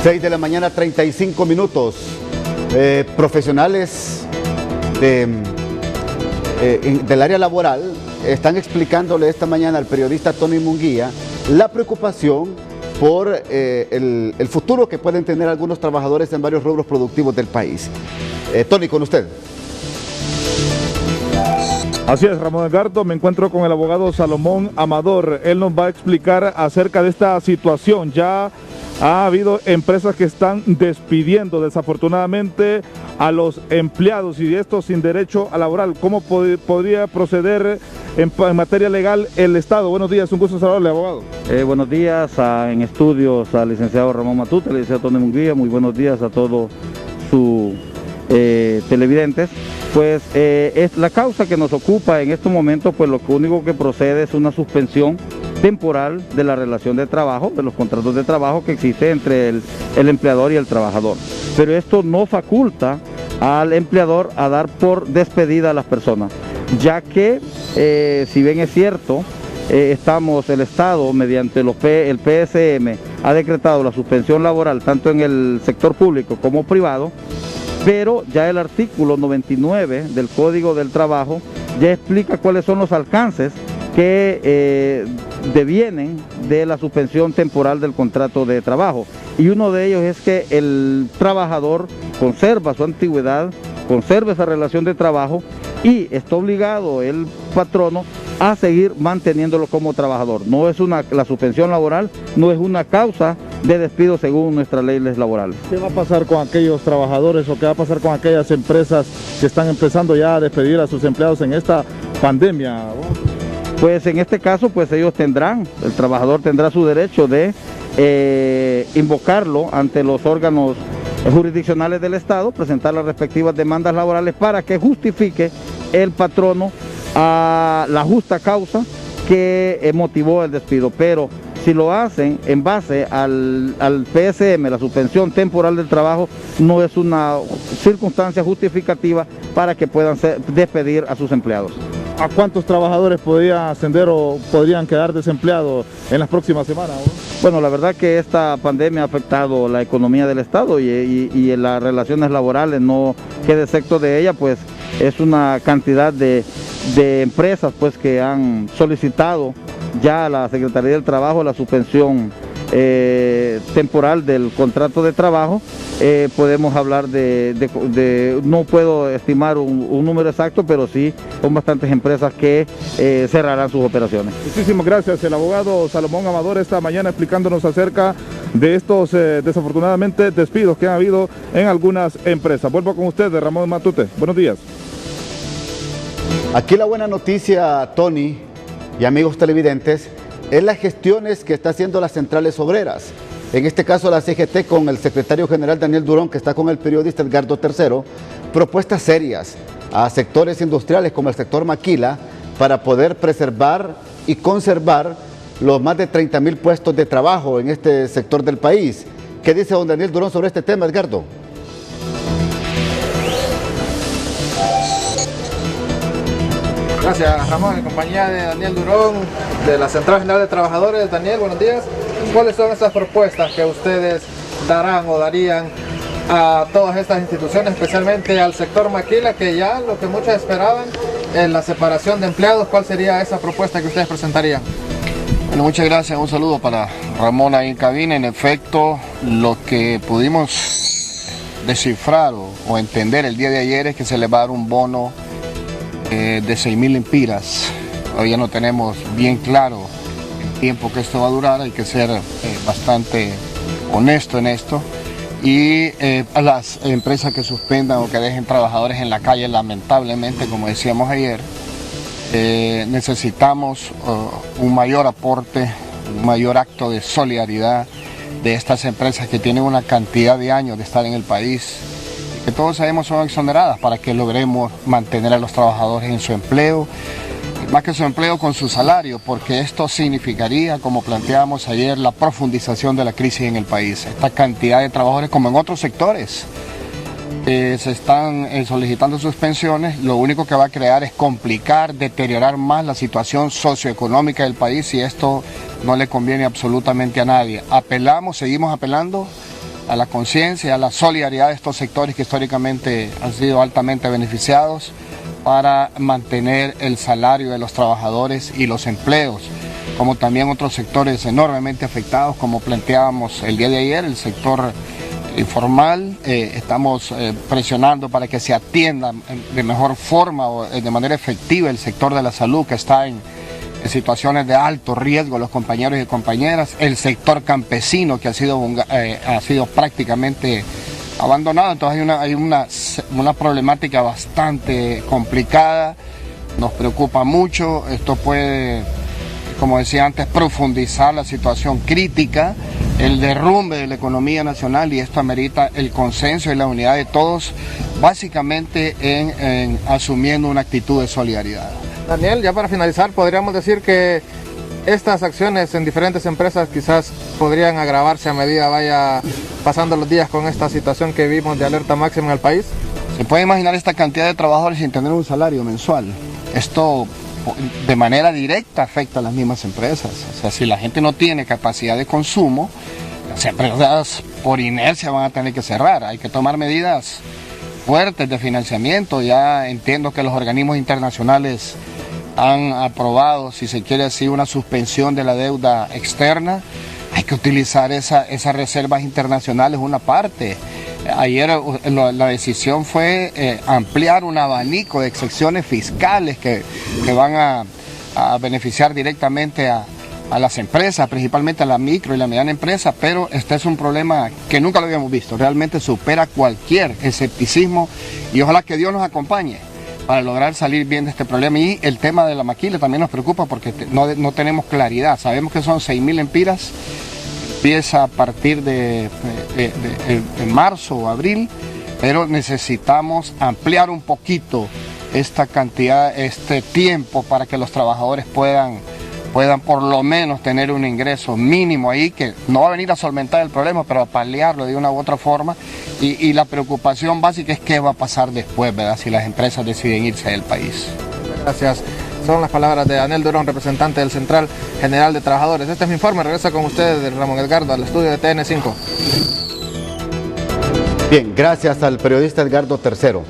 De la mañana, 35 minutos. Profesionales del área laboral están explicándole esta mañana al periodista Tony Munguía la preocupación por el futuro que pueden tener algunos trabajadores en varios rubros productivos del país. Tony, con usted. Así es, Ramón Edgardo, me encuentro con el abogado Salomón Amador. Él nos va a explicar acerca de esta situación. Ya ha habido empresas que están despidiendo desafortunadamente a los empleados y esto sin derecho a laboral. ¿Cómo podría proceder en materia legal el Estado? Buenos días, un gusto saludarle, abogado. Buenos días en estudios al licenciado Ramón Matute, al licenciado Tony Munguía. Muy buenos días a todos sus televidentes. Pues es la causa que nos ocupa en estos momentos, pues lo único que procede es una suspensión temporal de la relación de trabajo, de los contratos de trabajo que existe entre el empleador y el trabajador. Pero esto no faculta al empleador a dar por despedida a las personas, ya que si bien es cierto, el Estado mediante el PSM ha decretado la suspensión laboral tanto en el sector público como privado, pero ya el artículo 99 del Código del Trabajo ya explica cuáles son los alcances que devienen de la suspensión temporal del contrato de trabajo. Y uno de ellos es que el trabajador conserva su antigüedad, conserva esa relación de trabajo y está obligado el patrono a seguir manteniéndolo como trabajador. La suspensión laboral no es una causa de despido según nuestras leyes laborales. ¿Qué va a pasar con aquellos trabajadores o qué va a pasar con aquellas empresas que están empezando ya a despedir a sus empleados en esta pandemia? Pues en este caso, pues el trabajador tendrá su derecho de invocarlo ante los órganos jurisdiccionales del Estado, presentar las respectivas demandas laborales para que justifique el patrono a la justa causa que motivó el despido. Pero si lo hacen en base al PSM, la suspensión temporal del trabajo, no es una circunstancia justificativa para que puedan despedir a sus empleados. ¿A cuántos trabajadores podría ascender o podrían quedar desempleados en las próximas semanas? Bueno, la verdad que esta pandemia ha afectado la economía del Estado y en las relaciones laborales, no quede excepto de ella, pues es una cantidad de empresas pues que han solicitado ya a la Secretaría del Trabajo la suspensión temporal del contrato de trabajo. Podemos hablar no puedo estimar un número exacto, pero sí son bastantes empresas que cerrarán sus operaciones. Muchísimas gracias, el abogado Salomón Amador esta mañana explicándonos acerca de estos desafortunadamente despidos que han habido en algunas empresas. Vuelvo con usted, Ramón Matute. Buenos días. Aquí la buena noticia, Tony y amigos televidentes, es las gestiones que está haciendo las centrales obreras. En este caso la CGT con el secretario general Daniel Durón, que está con el periodista Edgardo III, propuestas serias a sectores industriales como el sector maquila para poder preservar y conservar los más de 30.000 puestos de trabajo en este sector del país. ¿Qué dice don Daniel Durón sobre este tema, Edgardo? Gracias, Ramón. En compañía de Daniel Durón, de la Central General de Trabajadores. Daniel, buenos días. ¿Cuáles son esas propuestas que ustedes darán o darían a todas estas instituciones, especialmente al sector maquila, que ya lo que muchos esperaban, en la separación de empleados? ¿Cuál sería esa propuesta que ustedes presentarían? Bueno, muchas gracias. Un saludo para Ramón ahí en cabina. En efecto, lo que pudimos descifrar o entender el día de ayer es que se le va a dar un bono de 6.000 lempiras. Todavía no tenemos bien claro el tiempo que esto va a durar, hay que ser bastante honesto en esto. Y a las empresas que suspendan o que dejen trabajadores en la calle, lamentablemente, como decíamos ayer, necesitamos un mayor aporte, un mayor acto de solidaridad de estas empresas que tienen una cantidad de años de estar en el país, que todos sabemos son exoneradas, para que logremos mantener a los trabajadores en su empleo, más que su empleo, con su salario, porque esto significaría, como planteábamos ayer, la profundización de la crisis en el país. Esta cantidad de trabajadores, como en otros sectores, se están solicitando suspensiones, lo único que va a crear es complicar, deteriorar más la situación socioeconómica del país, y esto no le conviene absolutamente a nadie. Seguimos apelando a la conciencia, a la solidaridad de estos sectores que históricamente han sido altamente beneficiados, para mantener el salario de los trabajadores y los empleos, como también otros sectores enormemente afectados, como planteábamos el día de ayer, el sector informal. Estamos presionando para que se atienda de mejor forma o de manera efectiva el sector de la salud, que está en situaciones de alto riesgo, los compañeros y compañeras, el sector campesino, que ha sido prácticamente abandonado. Entonces hay una problemática bastante complicada, nos preocupa mucho. Esto puede, como decía antes, profundizar la situación crítica, el derrumbe de la economía nacional, y esto amerita el consenso y la unidad de todos, básicamente en asumiendo una actitud de solidaridad. Daniel, ya para finalizar, podríamos decir que estas acciones en diferentes empresas quizás podrían agravarse a medida vaya pasando los días con esta situación que vimos de alerta máxima en el país. Se puede imaginar esta cantidad de trabajadores sin tener un salario mensual. Esto de manera directa afecta a las mismas empresas. O sea, si la gente no tiene capacidad de consumo, las empresas por inercia van a tener que cerrar. Hay que tomar medidas fuertes de financiamiento. Ya entiendo que los organismos internacionales han aprobado, si se quiere decir, una suspensión de la deuda externa. Hay que utilizar esas reservas internacionales, una parte. Ayer la decisión fue ampliar un abanico de excepciones fiscales que van a beneficiar directamente a las empresas, principalmente a la micro y la mediana empresa, pero este es un problema que nunca lo habíamos visto. Realmente supera cualquier escepticismo, y ojalá que Dios nos acompañe para lograr salir bien de este problema. Y el tema de la maquila también nos preocupa porque no tenemos claridad. Sabemos que son 6.000 empiras, empieza a partir de marzo o abril, pero necesitamos ampliar un poquito esta cantidad, este tiempo, para que los trabajadores puedan por lo menos tener un ingreso mínimo ahí, que no va a venir a solventar el problema, pero a paliarlo de una u otra forma. Y la preocupación básica es qué va a pasar después, ¿verdad?, si las empresas deciden irse del país. Gracias. Son las palabras de Daniel Durón, representante del Central General de Trabajadores. Este es mi informe. Regresa con ustedes, Ramón Edgardo, al estudio de TN5. Bien, gracias al periodista Edgardo Tercero.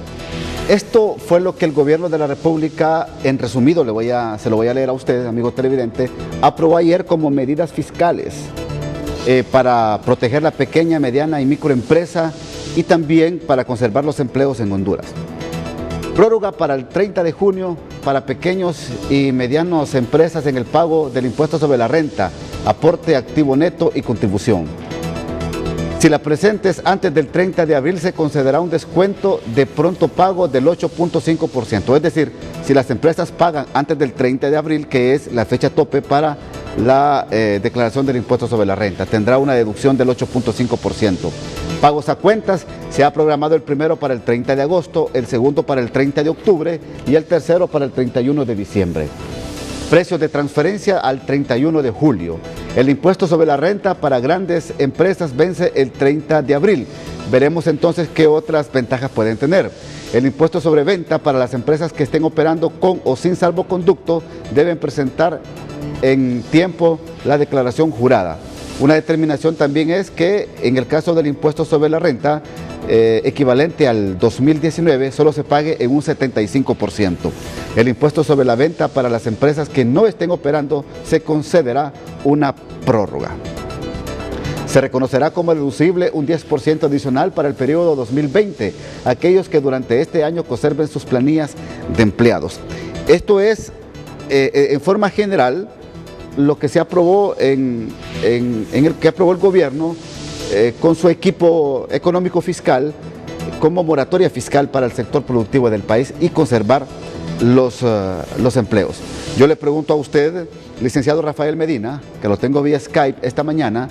Esto fue lo que el gobierno de la República, en resumido, se lo voy a leer a ustedes, amigos televidentes, aprobó ayer como medidas fiscales para proteger la pequeña, mediana y microempresa, y también para conservar los empleos en Honduras. Prórroga para el 30 de junio para pequeños y medianos empresas en el pago del impuesto sobre la renta, aporte activo neto y contribución. Si la presentes antes del 30 de abril, se concederá un descuento de pronto pago del 8.5%. Es decir, si las empresas pagan antes del 30 de abril, que es la fecha tope para la declaración del impuesto sobre la renta, tendrá una deducción del 8.5%. Pagos a cuentas, se ha programado el primero para el 30 de agosto, el segundo para el 30 de octubre y el tercero para el 31 de diciembre. Precios de transferencia al 31 de julio. El impuesto sobre la renta para grandes empresas vence el 30 de abril. Veremos entonces qué otras ventajas pueden tener. El impuesto sobre venta para las empresas que estén operando con o sin salvoconducto deben presentar en tiempo la declaración jurada. Una determinación también es que en el caso del impuesto sobre la renta, equivalente al 2019, solo se pague en un 75%. El impuesto sobre la venta para las empresas que no estén operando se concederá una prórroga. Se reconocerá como deducible un 10% adicional para el periodo 2020, aquellos que durante este año conserven sus planillas de empleados. Esto es, en forma general, lo que se aprobó en el que aprobó el gobierno con su equipo económico fiscal como moratoria fiscal para el sector productivo del país y conservar los empleos. Yo le pregunto a usted, licenciado Rafael Medina, que lo tengo vía Skype esta mañana,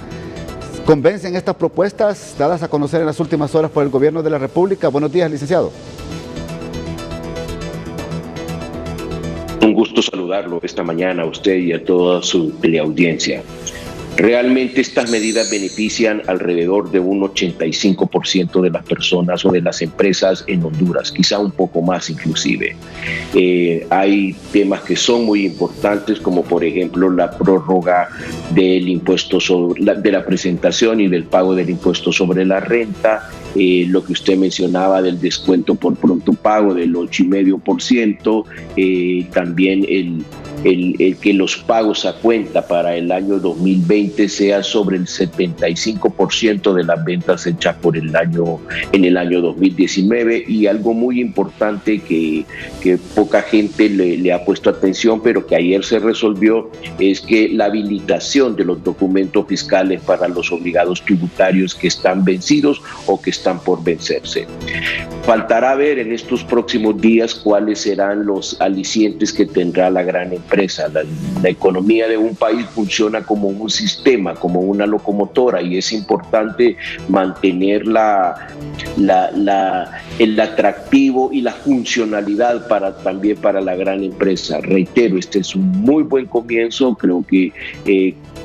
¿convencen estas propuestas dadas a conocer en las últimas horas por el gobierno de la República? Buenos días, licenciado. Un gusto saludarlo esta mañana a usted y a toda su teleaudiencia. Realmente estas medidas benefician alrededor de un 85% de las personas o de las empresas en Honduras, quizá un poco más inclusive. Hay temas que son muy importantes, como por ejemplo la prórroga del impuesto de la presentación y del pago del impuesto sobre la renta, lo que usted mencionaba del descuento por pronto pago del 8,5%, también que los pagos a cuenta para el año 2020 sea sobre el 75% de las ventas hechas en el año 2019. Y algo muy importante que poca gente le ha puesto atención, pero que ayer se resolvió, es que la habilitación de los documentos fiscales para los obligados tributarios que están vencidos o que están por vencerse. Faltará ver en estos próximos días cuáles serán los alicientes que tendrá la gran empresa. La economía de un país funciona como un sistema, como una locomotora, y es importante mantener el atractivo y la funcionalidad también para la gran empresa. Reitero, este es un muy buen comienzo, creo que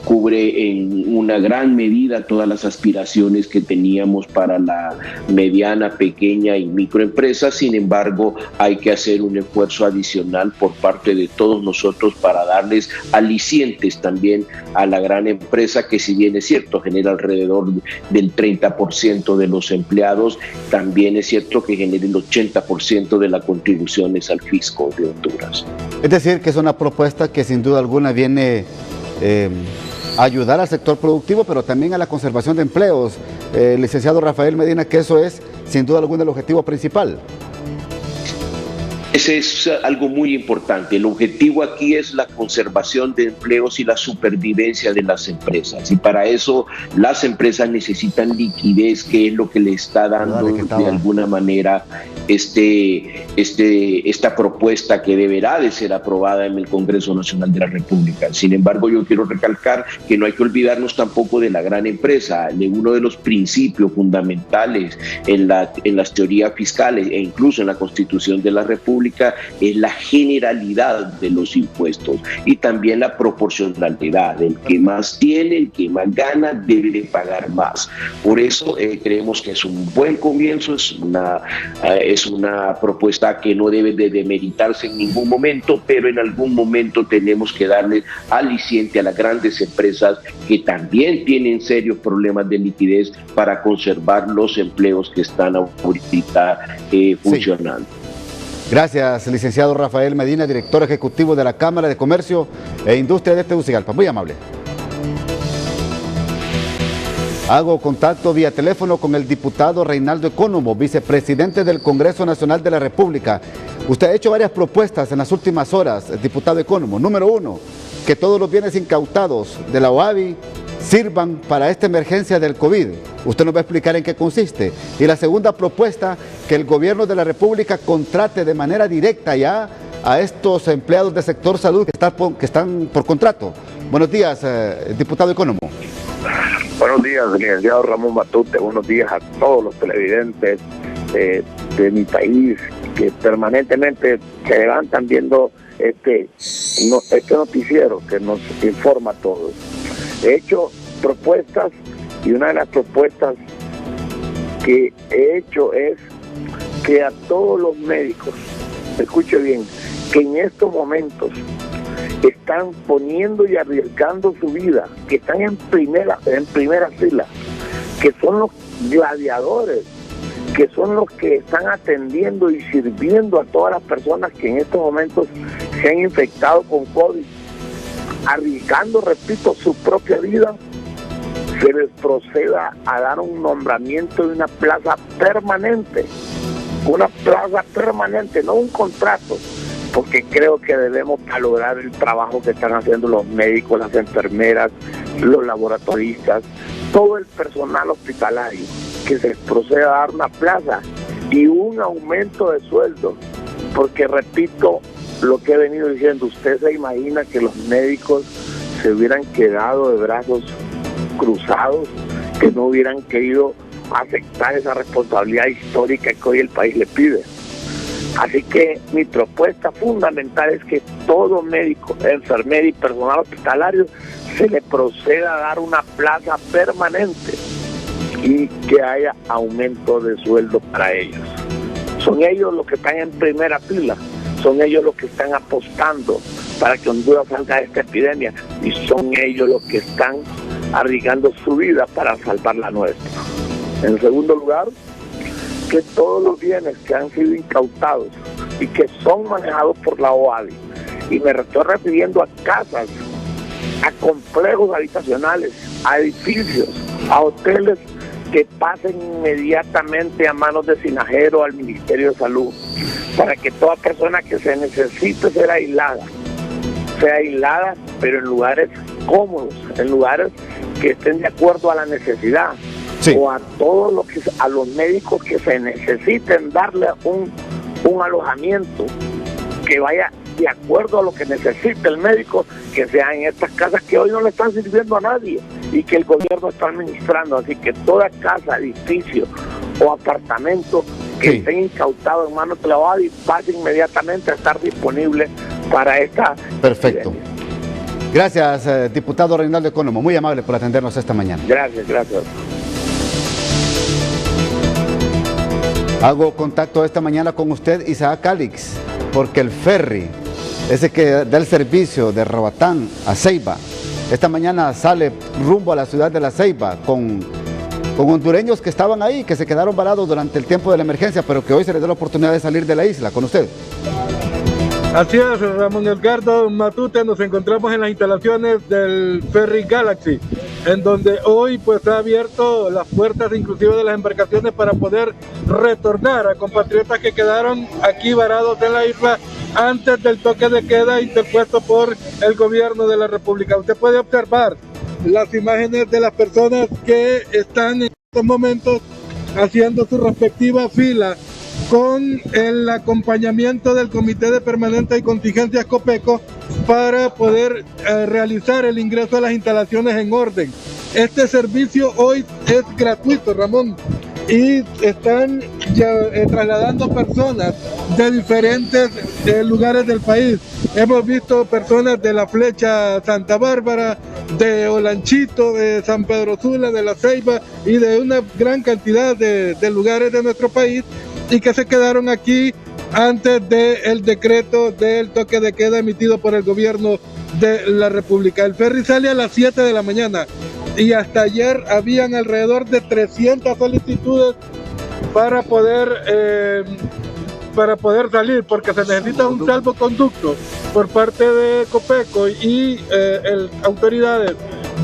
cubre en una gran medida todas las aspiraciones que teníamos para la mediana, pequeña y microempresa. Sin embargo, hay que hacer un esfuerzo adicional por parte de todos nosotros para darles alicientes también a la gran empresa, que si bien es cierto genera alrededor del 30% de los empleados, también es cierto que genera el 80% de las contribuciones al fisco de Honduras. Es decir, que es una propuesta que sin duda alguna viene a ayudar al sector productivo, pero también a la conservación de empleos. Licenciado Rafael Medina, que eso es sin duda alguna el objetivo principal. Ese es algo muy importante. El objetivo aquí es la conservación de empleos y la supervivencia de las empresas. Y para eso las empresas necesitan liquidez, que es lo que le está dando de alguna manera esta propuesta, que deberá de ser aprobada en el Congreso Nacional de la República. Sin embargo, yo quiero recalcar que no hay que olvidarnos tampoco de la gran empresa. Uno de los principios fundamentales en las teorías fiscales e incluso en la Constitución de la República es la generalidad de los impuestos y también la proporcionalidad. El que más tiene, el que más gana, debe de pagar más. Por eso creemos que es un buen comienzo, es una propuesta que no debe de demeritarse en ningún momento, pero en algún momento tenemos que darle aliciente a las grandes empresas que también tienen serios problemas de liquidez para conservar los empleos que están ahorita funcionando. Sí. Gracias, licenciado Rafael Medina, director ejecutivo de la Cámara de Comercio e Industria de Tegucigalpa. Muy amable. Hago contacto vía teléfono con el diputado Reinaldo Economo, vicepresidente del Congreso Nacional de la República. Usted ha hecho varias propuestas en las últimas horas, diputado Economo. Número 1, que todos los bienes incautados de la OAVI sirvan para esta emergencia del COVID. Usted nos va a explicar en qué consiste. Y la segunda propuesta, que el gobierno de la República contrate de manera directa ya a estos empleados del sector salud que están por contrato. Buenos días, diputado Economo. Buenos días, licenciado Ramón Matute. Buenos días a todos los televidentes de mi país que permanentemente se levantan viendo este noticiero que nos informa a todos. He hecho propuestas y una de las propuestas que he hecho es que a todos los médicos, escuche bien, que en estos momentos están poniendo y arriesgando su vida, que están en primera fila, que son los gladiadores, que son los que están atendiendo y sirviendo a todas las personas que en estos momentos se han infectado con COVID, arriesgando, repito, su propia vida, se les proceda a dar un nombramiento de una plaza permanente, no un contrato, porque creo que debemos valorar el trabajo que están haciendo los médicos, las enfermeras, los laboratoristas, todo el personal hospitalario, que se les proceda a dar una plaza y un aumento de sueldo, porque repito lo que he venido diciendo, usted se imagina que los médicos se hubieran quedado de brazos cruzados, que no hubieran querido aceptar esa responsabilidad histórica que hoy el país le pide. Así que mi propuesta fundamental es que todo médico, enfermero y personal hospitalario se le proceda a dar una plaza permanente y que haya aumento de sueldo para ellos. Son ellos los que están en primera fila, son ellos los que están apostando para que Honduras salga de esta epidemia y son ellos los que están arriesgando su vida para salvar la nuestra. En segundo lugar, que todos los bienes que han sido incautados y que son manejados por la OAVI y me estoy refiriendo a casas, a complejos habitacionales, a edificios, a hoteles, que pasen inmediatamente a manos de Sinajero al Ministerio de Salud, para que toda persona que se necesite sea aislada, pero en lugares cómodos, en lugares que estén de acuerdo a la necesidad, o a todos a los médicos que se necesiten darle un alojamiento que vaya de acuerdo a lo que necesite el médico, que sean en estas casas que hoy no le están sirviendo a nadie y que el gobierno está administrando. Así que toda casa, edificio o apartamento que estén incautados en manos de la OADI pase inmediatamente a estar disponible para esta. Perfecto. Gracias, diputado Reinaldo Economo, muy amable por atendernos esta mañana. Gracias. Hago contacto esta mañana con usted, Isaac Calix, porque el ferry, ese que da el servicio de Roatán a Ceiba, esta mañana sale rumbo a la ciudad de La Ceiba con hondureños que estaban ahí, que se quedaron varados durante el tiempo de la emergencia, pero que hoy se les da la oportunidad de salir de la isla. Con usted. Así es, Ramón Edgardo Matute, nos encontramos en las instalaciones del Ferry Galaxy, en donde hoy pues ha abierto las puertas inclusive de las embarcaciones para poder retornar a compatriotas que quedaron aquí varados en la isla antes del toque de queda interpuesto por el gobierno de la República. Usted puede observar las imágenes de las personas que están en estos momentos haciendo su respectiva fila con el acompañamiento del Comité de Permanente y Contingencias COPECO para poder realizar el ingreso a las instalaciones en orden. Este servicio hoy es gratuito, Ramón, y están trasladando personas de diferentes lugares del país. Hemos visto personas de la Flecha Santa Bárbara, de Olanchito, de San Pedro Sula, de La Ceiba y de una gran cantidad de lugares de nuestro país, y que se quedaron aquí antes del decreto del toque de queda emitido por el gobierno de la República. El ferry sale a las 7 de la mañana y hasta ayer habían alrededor de 300 solicitudes para poder salir, porque se necesita un salvoconducto por parte de COPECO y autoridades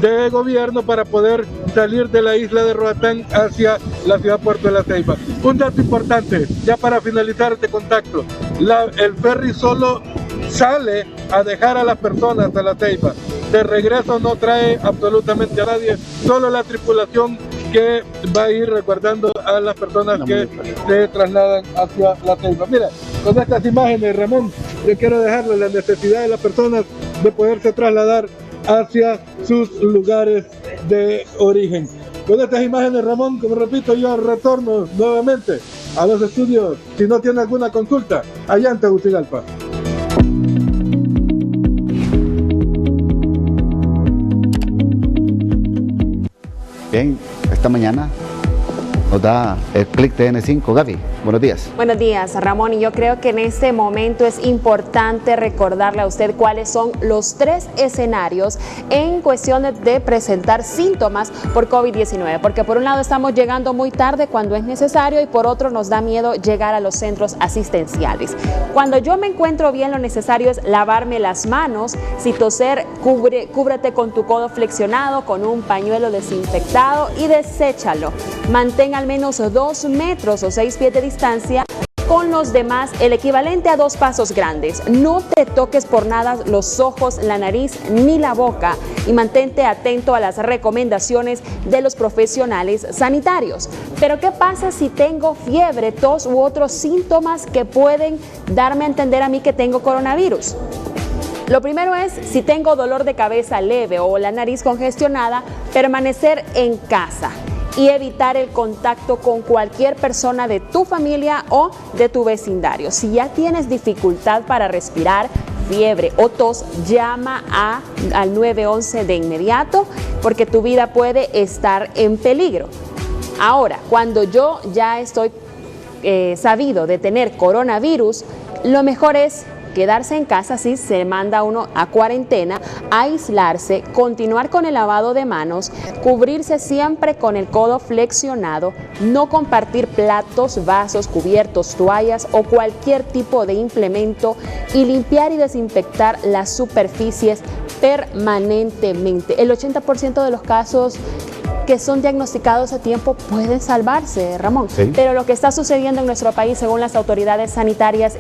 de gobierno para poder salir de la isla de Roatán hacia la ciudad Puerto de La Ceiba. Un dato importante, ya para finalizar este contacto, el ferry solo sale a dejar a las personas a La Ceiba. De regreso no trae absolutamente a nadie, solo la tripulación que va a ir resguardando a las personas que se trasladan hacia La Ceiba. Mira, con estas imágenes, Ramón, yo quiero dejarle la necesidad de las personas de poderse trasladar hacia sus lugares de origen. Con estas imágenes, Ramón, como repito, yo retorno nuevamente a los estudios, si no tiene alguna consulta, allá en Tegucigalpa. Bien, esta mañana nos da el clic de N5. Gaby, buenos días. Buenos días, Ramón, y yo creo que en este momento es importante recordarle a usted cuáles son los 3 escenarios en cuestiones de presentar síntomas por COVID-19, porque por un lado estamos llegando muy tarde cuando es necesario y por otro nos da miedo llegar a los centros asistenciales. Cuando yo me encuentro bien, lo necesario es lavarme las manos, si toser, cúbrete con tu codo flexionado, con un pañuelo desinfectado y deséchalo. Mantén al menos 2 metros o 6 pies de distancia con los demás, el equivalente a 2 pasos grandes. No te toques por nada los ojos, la nariz ni la boca y mantente atento a las recomendaciones de los profesionales sanitarios. Pero ¿qué pasa si tengo fiebre, tos u otros síntomas que pueden darme a entender a mí que tengo coronavirus? Lo primero es, si tengo dolor de cabeza leve o la nariz congestionada, permanecer en casa y evitar el contacto con cualquier persona de tu familia o de tu vecindario. Si ya tienes dificultad para respirar, fiebre o tos, llama al 911 de inmediato porque tu vida puede estar en peligro. Ahora, cuando yo ya estoy sabido de tener coronavirus, lo mejor es quedarse en casa, sí, se manda uno a cuarentena, a aislarse, continuar con el lavado de manos, cubrirse siempre con el codo flexionado, no compartir platos, vasos, cubiertos, toallas o cualquier tipo de implemento y limpiar y desinfectar las superficies permanentemente. El 80% de los casos que son diagnosticados a tiempo pueden salvarse, Ramón. Sí. Pero lo que está sucediendo en nuestro país, según las autoridades sanitarias,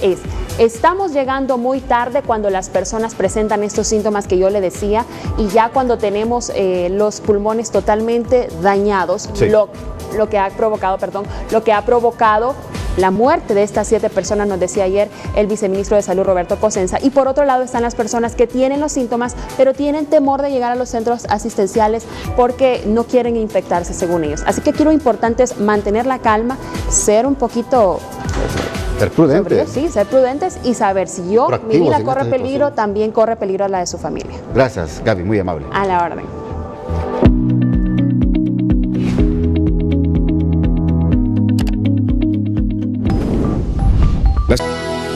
estamos llegando muy tarde cuando las personas presentan estos síntomas que yo le decía, y ya cuando tenemos los pulmones totalmente dañados, sí, lo que ha provocado la muerte de estas 7 personas, nos decía ayer el viceministro de Salud, Roberto Cosenza. Y por otro lado están las personas que tienen los síntomas, pero tienen temor de llegar a los centros asistenciales porque no quieren infectarse, según ellos. Así que aquí lo importante es mantener la calma, ser un poquito... Ser prudentes. Sí, ser prudentes y saber si mi vida corre peligro, también corre peligro la de su familia. Gracias, Gaby, muy amable. A la orden.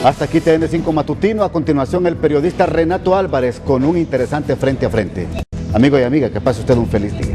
Hasta aquí TN5 Matutino. A continuación, el periodista Renato Álvarez con un interesante Frente a Frente. Amigo y amiga, que pase usted un feliz día.